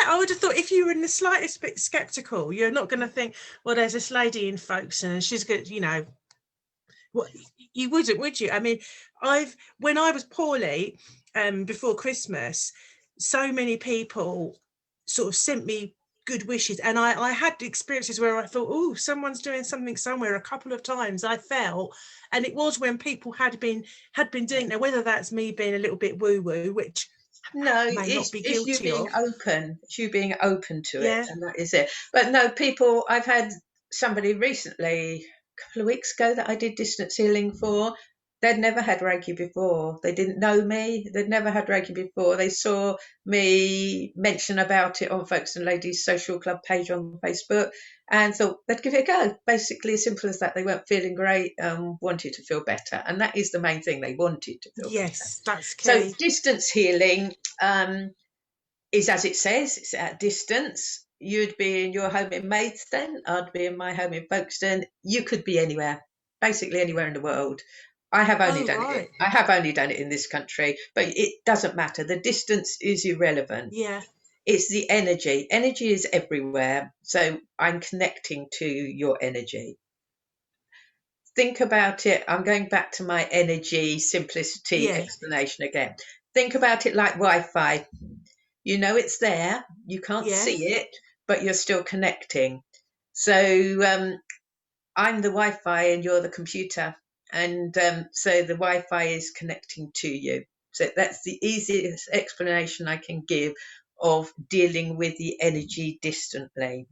I would have thought if you were in the slightest bit skeptical, you're not going to think, well, there's this lady in Folkestone and she's good, what you wouldn't, would you? I mean, when I was poorly, before Christmas, so many people sort of sent me good wishes, and I had experiences where I thought, oh, someone's doing something somewhere. A couple of times I felt, and it was when people had been doing. Now, whether that's me being a little bit woo woo, which No, I may not be it's you guilty being of. open. It's you being open to it, Yeah. and that is it. But no, people. I've had somebody recently, a couple of weeks ago, that I did distance healing for. They'd never had Reiki before. They didn't know me. They'd never had Reiki before. They saw me mention about it on Folks and Ladies Social Club page on Facebook and thought they'd give it a go. Basically, as simple as that. They weren't feeling great, wanted to feel better. And that is the main thing. They wanted to feel better. Yes, that's So key. distance healing, is as it says, it's at distance. You'd be in your home in Maidstone, I'd be in my home in Folkestone. You could be anywhere, basically anywhere in the world. I have only Oh, done it. right. I have only done it in this country, but it doesn't matter. The distance is irrelevant. Yeah. It's the energy. Energy is everywhere. So I'm connecting to your energy. Think about it. I'm going back to my energy simplicity Yeah. explanation again. Think about it like Wi-Fi. You know it's there, you can't Yeah. see it, but you're still connecting. So I'm the Wi-Fi and you're the computer, and so the Wi-Fi is connecting to you. So that's the easiest explanation I can give of dealing with the energy distantly.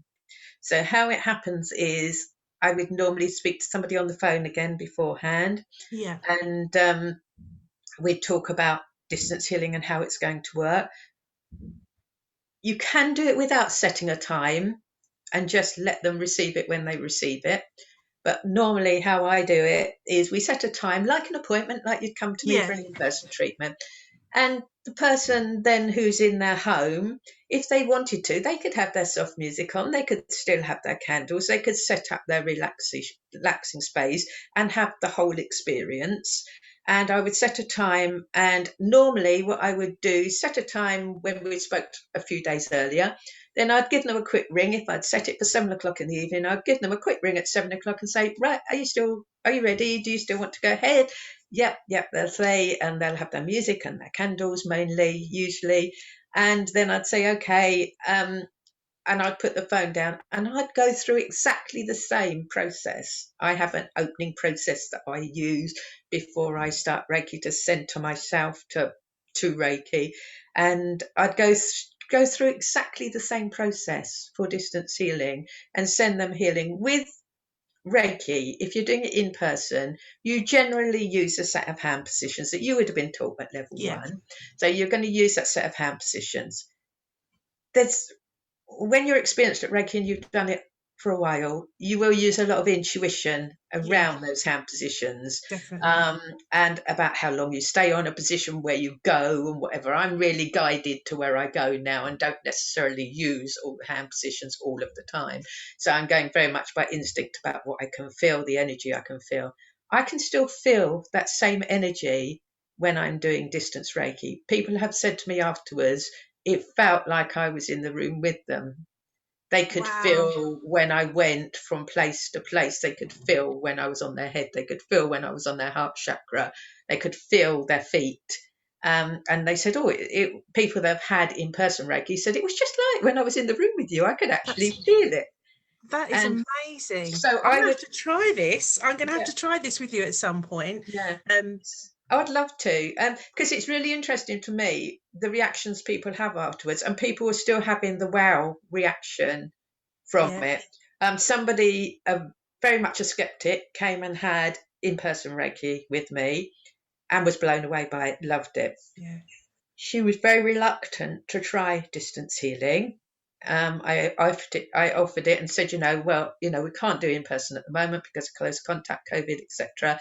So how it happens is I would normally speak to somebody on the phone again beforehand, Yeah. and we'd talk about distance healing and how it's going to work. You can do it without setting a time and just let them receive it when they receive it. But normally, how I do it is we set a time, like an appointment, like you'd come to me Yeah. for an in person treatment. And the person then who's in their home, if they wanted to, they could have their soft music on, they could still have their candles, they could set up their relaxing space and have the whole experience. And I would set a time, and normally what I would do is set a time when we spoke a few days earlier. Then I'd give them a quick ring. If I'd set it for 7 o'clock in the evening, I'd give them a quick ring at 7 o'clock and say, right, are you ready? Do you still want to go ahead? Yep, they'll say, and they'll have their music and their candles mainly, usually. And then I'd say, okay, and I'd put the phone down and I'd go through exactly the same process. I have an opening process that I use before I start Reiki to center myself to Reiki. And I'd go through exactly the same process for distance healing and send them healing with Reiki. If you're doing it in person, you generally use a set of hand positions that you would have been taught at level Yeah. one. So you're going to use that set of hand positions. There's When you're experienced at Reiki and you've done it for a while, you will use a lot of intuition Yeah. around those hand positions, Definitely. and about how long you stay on a position, where you go, and whatever. I'm really guided to where I go now and don't necessarily use all the hand positions all of the time. So I'm going very much by instinct about what I can feel, the energy I can feel. I can still feel that same energy when I'm doing distance Reiki. People have said to me afterwards, it felt like I was in the room with them. They could Wow. feel when I went from place to place. They could feel when I was on their head. They could feel when I was on their heart chakra. They could feel their feet. And they said, people that have had in-person Reiki said, it was just like when I was in the room with you. I could actually That's feel it. that is And amazing. so I'm I gonna have would, to try this. I'm gonna have yeah, to try this with you at some point. yeah. Um, I would love to, because it's really interesting to me the reactions people have afterwards, and people are still having the wow reaction from yeah, it. Somebody, very much a skeptic, came and had in-person Reiki with me and was blown away by it, loved it. yeah. She was very reluctant to try distance healing. I offered it and said, we can't do in person at the moment because of close contact, COVID, etc.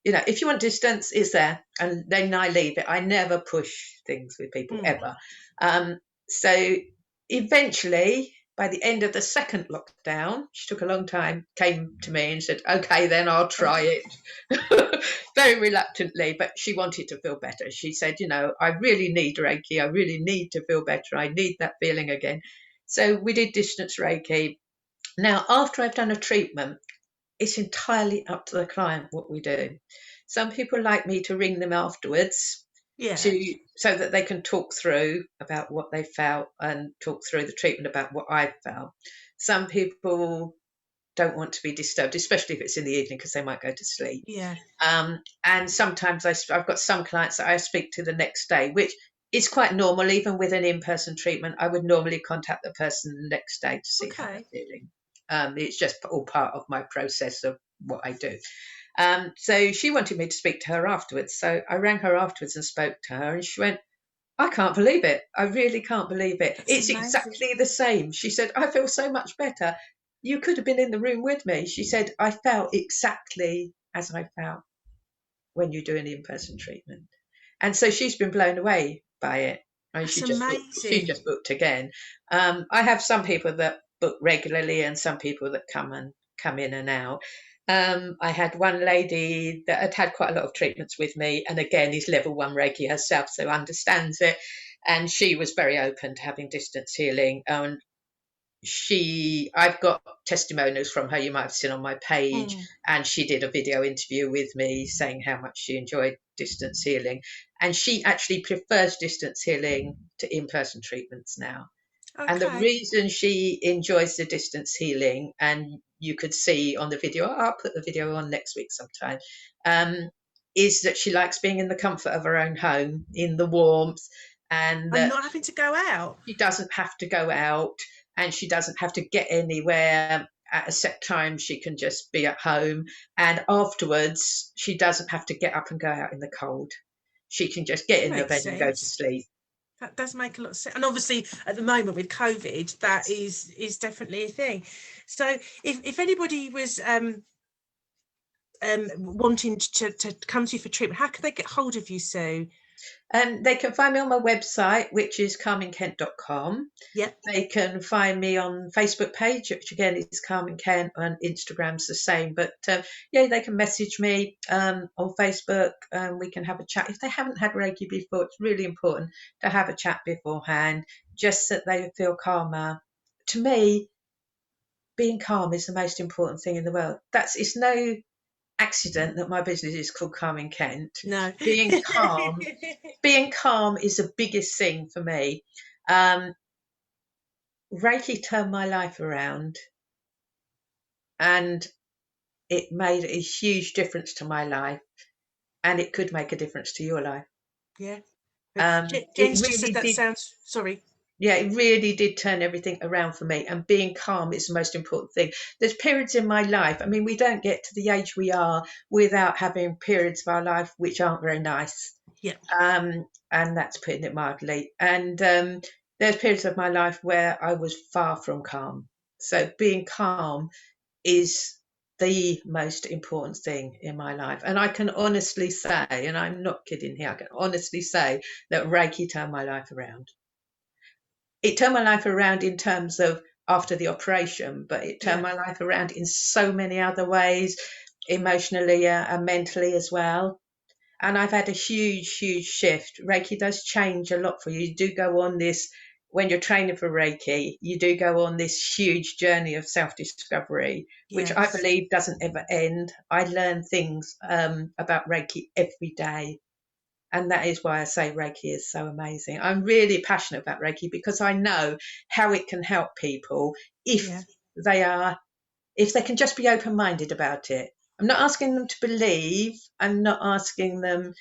If you want distance, it's there, and then I leave it. I never push things with people Mm. ever. So eventually, by the end of the second lockdown, she took a long time, came to me and said, "Okay, then I'll try it." Very reluctantly, but she wanted to feel better. She said, I really need Reiki. I really need to feel better. I need that feeling again. So we did distance Reiki. Now, after I've done a treatment, it's entirely up to the client what we do. Some people like me to ring them afterwards Yeah. so that they can talk through about what they felt and talk through the treatment about what I felt. Some people don't want to be disturbed, especially if it's in the evening, because they might go to sleep. Yeah. And sometimes I've got some clients that I speak to the next day, which is quite normal. Even with an in-person treatment, I would normally contact the person the next day to see how they're Okay. feeling. It's just all part of my process of what I do. So she wanted me to speak to her afterwards. So I rang her afterwards and spoke to her, and she went, I can't believe it. I really can't believe it. That's It's amazing. exactly the same. She said, I feel so much better. You could have been in the room with me. She said, I felt exactly as I felt when you do an in-person treatment. And so she's been blown away by it. And That's she amazing. just booked again. I have some people that book regularly and some people that come in and out. I had one lady that had had quite a lot of treatments with me, and again is level 1 Reiki herself, so understands it. And she was very open to having distance healing. I've got testimonials from her, you might have seen on my page, Mm. and she did a video interview with me saying how much she enjoyed distance healing, and she actually prefers distance healing to in-person treatments now. And the Okay. reason she enjoys the distance healing, and you could see on the video, I'll put the video on next week sometime, is that she likes being in the comfort of her own home, in the warmth, and And that not having to go out. she doesn't have to go out and she doesn't have to get anywhere at a set time. She can just be at home. And afterwards, she doesn't have to get up and go out in the cold. She can just get in the Makes bed and go to sense. sleep. That does make a lot of sense. And obviously at the moment with COVID, that is definitely a thing. So if anybody was wanting to come to you for treatment, how could they get hold of you, Sue? They can find me on my website, which is calmingkent.com. Yep. They can find me on Facebook page, which again is Calming Kent, and Instagram's the same. But yeah, they can message me on Facebook. We can have a chat. If they haven't had Reiki before, it's really important to have a chat beforehand, just that they feel calmer. To me, being calm is the most important thing in the world. It's no accident that my business is called Calming Kent. No. Being calm, being calm is the biggest thing for me. Reiki turned my life around, and it made a huge difference to my life, and it could make a difference to your life. Yeah. It Jen's just said really that did. sounds sorry. Yeah, it really did turn everything around for me. And being calm is the most important thing. There's periods in my life. I mean, we don't get to the age we are without having periods of our life which aren't very nice. Yeah. And that's putting it mildly. And there's periods of my life where I was far from calm. So being calm is the most important thing in my life. And I can honestly say, and I'm not kidding here, I can honestly say that Reiki turned my life around. It turned my life around in terms of after the operation, but it turned Yeah. my life around in so many other ways. emotionally and mentally as well. And I've had a huge shift. Reiki does change a lot for you. You do go on this, when you're training for Reiki, you do go on this huge journey of self-discovery, which I Yes. believe doesn't ever end. I learn things about Reiki every day. And that is why I say Reiki is so amazing. I'm really passionate about Reiki because I know how it can help people if Yeah. they are, if they can just be open-minded about it. I'm not asking them to believe. I'm not asking them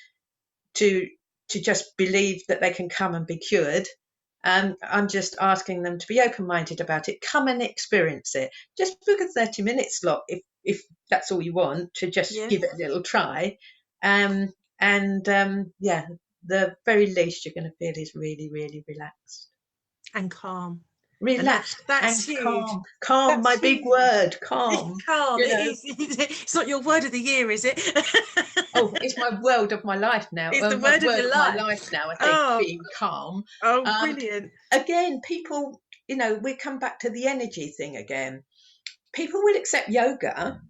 to just believe that they can come and be cured. I'm just asking them to be open-minded about it. Come and experience it. Just book a 30-minute slot if that's all you want, to just Yeah. give it a little try. Yeah, the very least you're going to feel is really relaxed. And calm. And Relaxed that's and huge. calm. Calm, That's my big huge. word, calm. Calm. You It know, is. It's not your word of the year, is it? oh, it's my world of my life now. It's the My word of word your of my life. life now, I think, Oh, being calm. oh, Um, brilliant. Again, people, we come back to the energy thing again. People will accept yoga,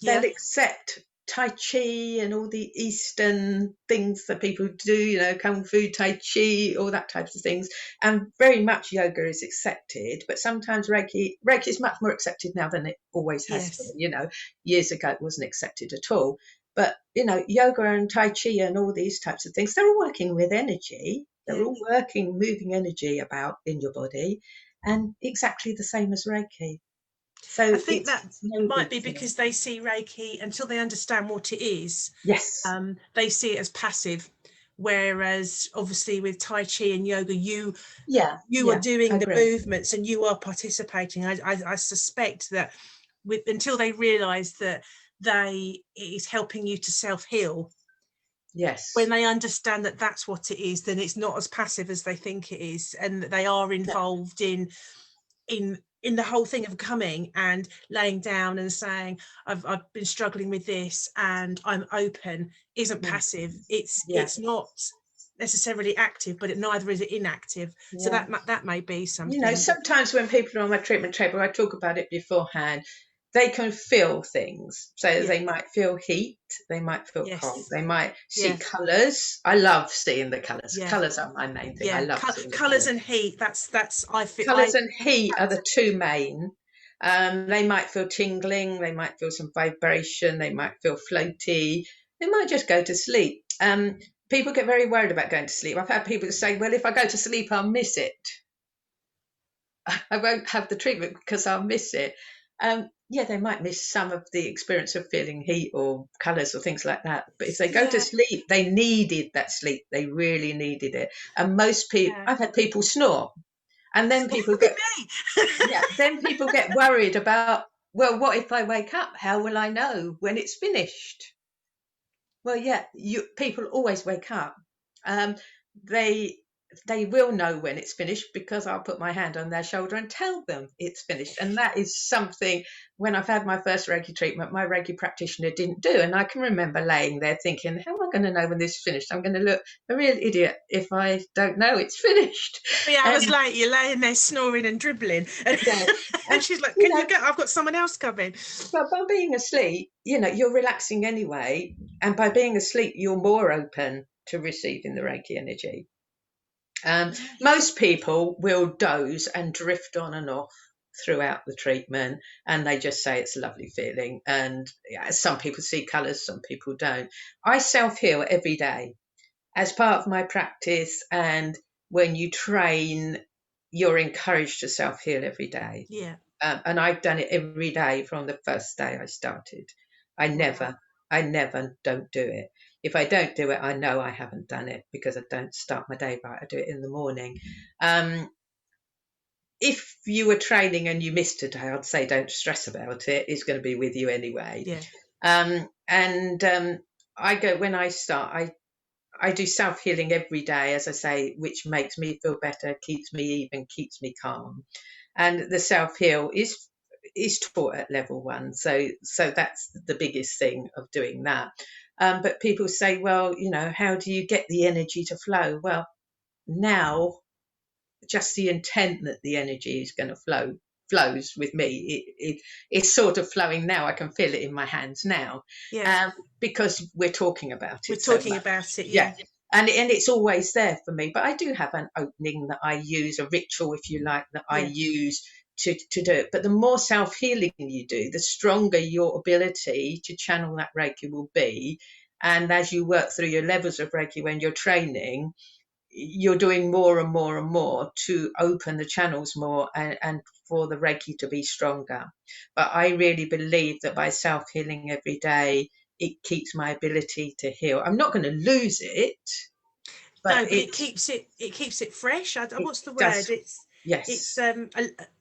Yeah. they'll accept Tai Chi and all the Eastern things that people do, Kung Fu, Tai Chi, all that types of things. And very much yoga is accepted, but sometimes Reiki is much more accepted now than it always has Yes. been. Years ago it wasn't accepted at all. But, yoga and Tai Chi and all these types of things, they're all working with energy. They're Yeah. all moving energy about in your body, and exactly the same as Reiki. I So think that it's no might big be thing. because they see Reiki, until they understand what it is, Yes. they see it as passive. Whereas obviously with Tai Chi and yoga, you Yeah, are I doing the agree. movements and you are participating. I suspect that until they realise that it is helping you to self-heal, when Yes. they understand that that's what it is, then it's not as passive as they think it is, and that they are No. involved in the whole thing of coming and laying down and saying, I've been struggling with this and I'm open, isn't Mm. passive. Yeah. It's not necessarily active, but neither is it inactive. So Yeah. that may be something. Sometimes when people are on my treatment table, I talk about it beforehand. They can feel things. So Yeah. they might feel heat, they might feel cold, Yes. they might see Yeah. colours. I love seeing the colours. Yeah. Colours are my main thing. I Yeah. love seeing the Colors colours. and heat. That's I feel Colours I and heat are that's the two main. They might feel tingling, they might feel some vibration, they might feel floaty, they might just go to sleep. People get very worried about going to sleep. I've had people say, well, if I go to sleep, I'll miss it. I won't have the treatment because I'll miss it. Yeah, they might miss some of the experience of feeling heat or colours or things like that. But if they go to yeah. sleep, they needed that sleep. They really needed it. And most people, Yeah. I've had people snore, and then people Look at get, me. yeah, then people get worried about, well, what if I wake up? How will I know when it's finished? Well, yeah, people always wake up. Um, they they will know when it's finished because I'll put my hand on their shoulder and tell them it's finished. And that is something, when I've had my first Reiki treatment, my Reiki practitioner didn't do. And I can remember laying there thinking, how am I going to know when this is finished? I'm going to look a real idiot if I don't know it's finished. 3 hours And later, you're laying there snoring and dribbling, and, yeah, and and she's like, you "Can you know, go? I've got someone else coming." but by being asleep, you're relaxing anyway. And by being asleep, you're more open to receiving the Reiki energy. Yes. Most people will doze and drift on and off throughout the treatment, and they just say it's a lovely feeling. And yeah, some people see colours, some people don't. I self heal every day as part of my practice, and when you train, you're encouraged to self heal every day. Yeah. And I've done it every day from the first day I started. I Wow. never, I never don't do it. If I don't do it, I know I haven't done it because I don't start my day right. I do it in the morning. Um, if you were training and you missed a day, I'd say don't stress about it. It's going to be with you anyway. Yeah. And I go, when I start, I do self healing every day, as I say, which makes me feel better, keeps me even, keeps me calm. And the self heal is taught at level 1, so that's the biggest thing of doing that. But people say, well, how do you get the energy to flow? Well, now just the intent that the energy is going to flow flows with me. It's sort of flowing now. I can feel it in my hands now, Yeah. because we're talking about We're it so talking much. about it. Yeah. Yeah. And it's always there for me. But I do have an opening that I use, a ritual, if you like, that I Yeah. use to do it. But the more self-healing you do, the stronger your ability to channel that Reiki will be. And as you work through your levels of Reiki when you're training, you're doing more and more and more to open the channels more, and for the Reiki to be stronger. But I really believe that by self-healing every day, it keeps my ability to heal. I'm not going to lose it, No, but but it keeps it fresh. it What's the word? does. It's Yes,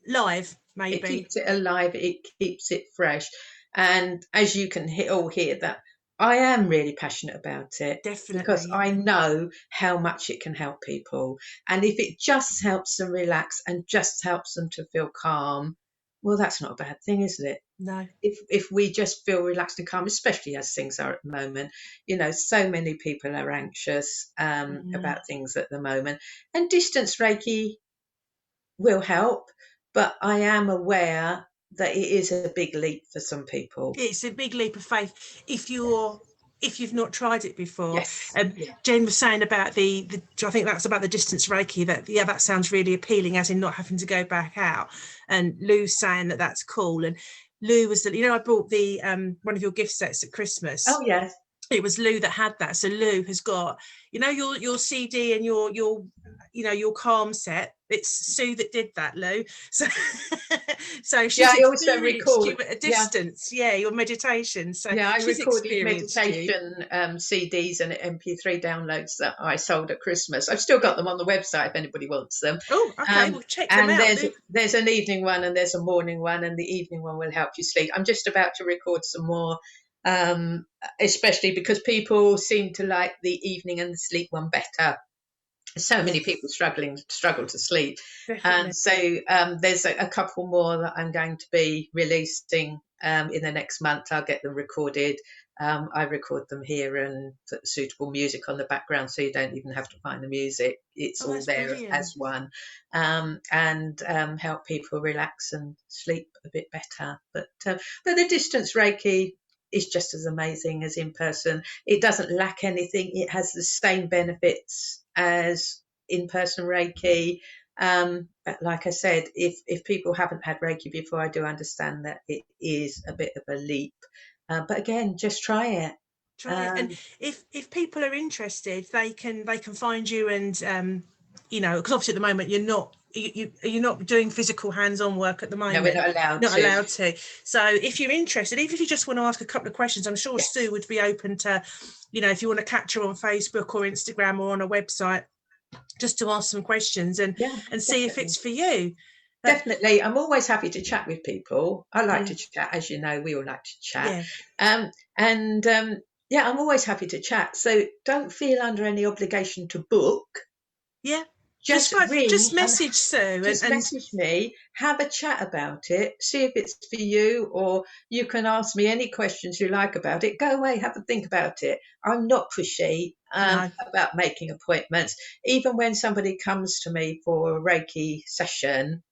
live, it maybe. keeps it alive. It keeps it fresh. And as you can all hear that, I am really passionate about it because Definitely. I know how much it can help people. And if it just helps them relax and just helps them to feel calm, well, that's not a bad thing, isn't it? No. If we just feel relaxed and calm, especially as things are at the moment, so many people are anxious about things at the moment, and distance Reiki will help, but I am aware that it is a big leap for some people. It's a big leap of faith if you've not tried it before. Yes, yeah, Jane was saying about the I think that's about the distance Reiki, that sounds really appealing, as in not having to go back out. And Lou's saying that that's cool. And Lou was I bought the one of your gift sets at oh Christmas. yes, It was Lou that had that. So Lou has got, your CD and your calm set. It's Sue that did that, Lou. So so yeah. she's I also experienced record. you at a Yeah, distance. Yeah, your meditation. So yeah. I she's recorded experienced you. meditation CDs and MP3 downloads that I sold at Christmas. I've still Yeah. got them on the website if anybody wants them. Oh, okay. We'll check them And out, there's Lou. there's an evening one and there's a morning one, and the evening one will help you sleep. I'm just about to record some more, especially because people seem to like the evening and the sleep one better. So many Yes, people struggle to sleep, definitely. and so there's a couple more that I'm going to be releasing in the next month. I'll get them recorded. I record them here and put suitable music on the background, so you don't even have to find the music. It's Oh, all that's there brilliant. as one, and help people relax and sleep a bit better. But the distance Reiki is just as amazing as in person. It doesn't lack anything. It has the same benefits as in-person Reiki. But like I said, if people haven't had Reiki before, I do understand that it is a bit of a leap. But again, just try it. Try it. And Um, if people are interested, they can find you. And because obviously at the moment you're not doing physical hands-on work at the no, we're moment. not allowed Not to. allowed to. So if you're interested, even if you just want to ask a couple of questions, I'm sure Sue Yes. would be open to, if you want to catch her on Facebook or Instagram or on a website, just to ask some questions and Yeah, see if definitely. it's for you. But Definitely. I'm always happy to chat with people. I like to mm, chat, as you know, we all like to chat. yeah, Um, and yeah, I'm always happy to chat. So don't feel under any obligation to book. yeah. Just Just ring and message Sue just and message me, have a chat about it, see if it's for you, or you can ask me any questions you like about it. Go away, have a think about it. I'm not pushy no. about making appointments. Even when somebody comes to me for a Reiki session,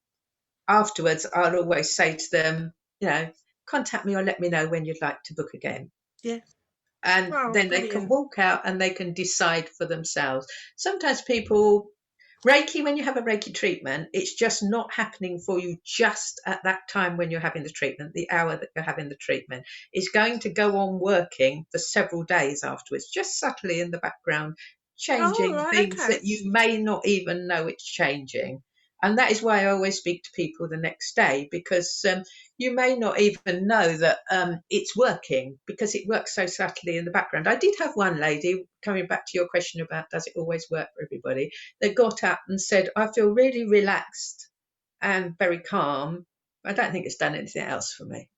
afterwards, I'll always say to them, contact me or let me know when you'd like to book again. Yeah. And Oh, then they can brilliant. walk out and they can decide for themselves. Sometimes people Reiki, when you have a Reiki treatment, it's just not happening for you just at that time when you're having the treatment, the hour that you're having the treatment. It's going to go on working for several days afterwards, just subtly in the background, Oh, changing right, things okay. that you may not even know it's changing. And that is why I always speak to people the next day, because you may not even know that it's working, because it works so subtly in the background. I did have one lady, coming back to your question about does it always work for everybody, that got up and said, I feel really relaxed and very calm. I don't think it's done anything else for me.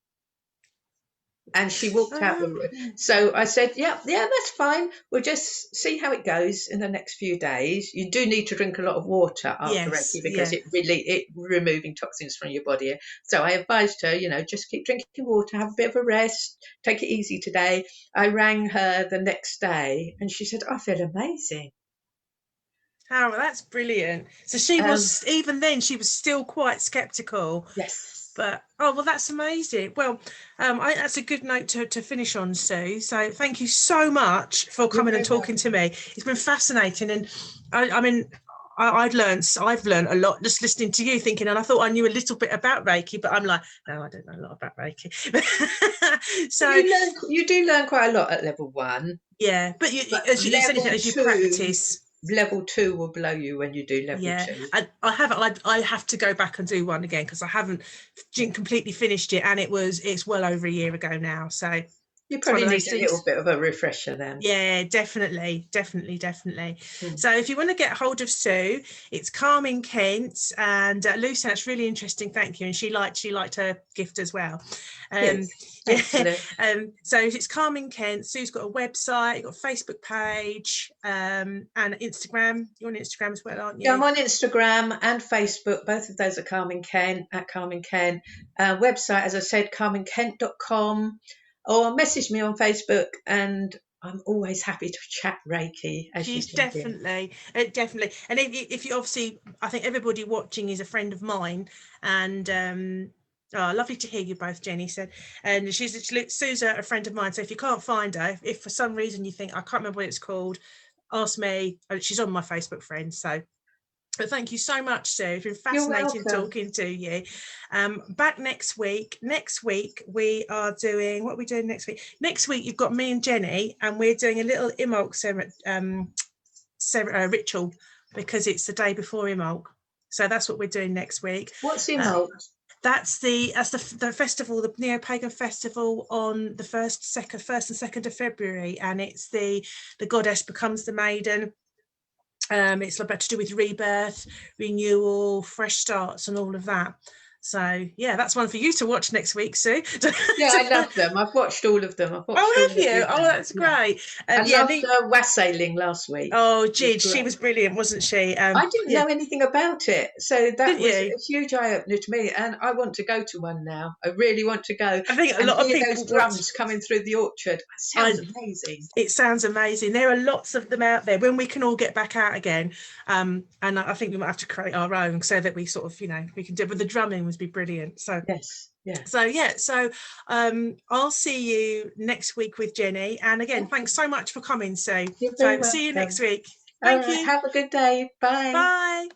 And she walked out the room. Um, So I said, yeah, that's fine. We'll just see how it goes in the next few days. You do need to drink a lot of water after yes, Reiki because yeah. it removing toxins from your body. So I advised her, just keep drinking water, have a bit of a rest, take it easy today. I rang her the next day and she said, I feel amazing. Oh, that's brilliant. So she was, even then, she was still quite skeptical. Yes. But, oh, well, that's amazing. Well, that's a good note to finish on, Sue. So thank you so much for You're coming and very talking to welcome. me. It's been fascinating. And I mean, I've learned a lot just listening to you, thinking, and I thought I knew a little bit about Reiki, but I'm like, no, I don't know a lot about Reiki. So You do learn quite a lot at level 1, yeah, but but it's anything as you practice. level 2 will blow you when you do level Yeah, 2. I have to go back and do one again because I haven't completely finished it, and it's well over a year ago now. So You it's one probably of need those a little things. bit of a refresher then. Yeah, definitely. Mm. So if you want to get hold of Sue, it's Carmen Kent, and Lucy. That's really interesting. Thank you. And she liked her gift as well. Good. Yeah. Thanks, Lou. So it's Carmen Kent. Sue's got a website, got a Facebook page, and Instagram. You're on Instagram as well, aren't Yeah, I'm you? on Instagram and Facebook. Both of those are Carmen Kent, at Carmen Kent. Website, as I said, carmenkent.com, or message me on Facebook, and I'm always happy to chat Reiki, as you She's can hear. definitely. And if you obviously, I think everybody watching is a friend of mine, and oh, lovely to hear you both, Jenny said. And Sue's a friend of mine. So if you can't find her, if for some reason you think I can't remember what it's called, ask me. She's on my Facebook friends. So. But thank you so much, Sue. It's been You're fascinating welcome. talking to you. Back next week. Next week we are doing, what are we doing next week? Next week you've got me and Jenny, and we're doing a little Imbolc ritual because it's the day before Imbolc. So that's what we're doing next week. What's Uh, emote? that's the festival, the neo-pagan festival on the first and 2nd of February, and it's the goddess becomes the maiden. It's about to do with rebirth, renewal, fresh starts, and all of that. So yeah, that's one for you to watch next week, Sue. Yeah, I love them. I've watched all of them. I've watched Oh, all have that you? you've Oh, done. that's Yeah. great. I Yeah, loved wassailing last week. oh, It was Jid, she great. was brilliant, wasn't she? I didn't Yeah, know anything about it, so that didn't was you? a huge eye opener to me. And I want to go to one now. I really want to go I think a and lot of hear those people watch. drums coming through the orchard. That sounds I amazing. It sounds amazing. There are lots of them out there when we can all get back out again. And I think we might have to create our own so that we sort of, we can do it. But the drumming would be brilliant. So Yes, yeah. I'll see you next week with Jenny. And again, thanks so much for coming, Sue. You're very So see you next welcome. week. All Thank right, you. have a good day. Bye. Bye.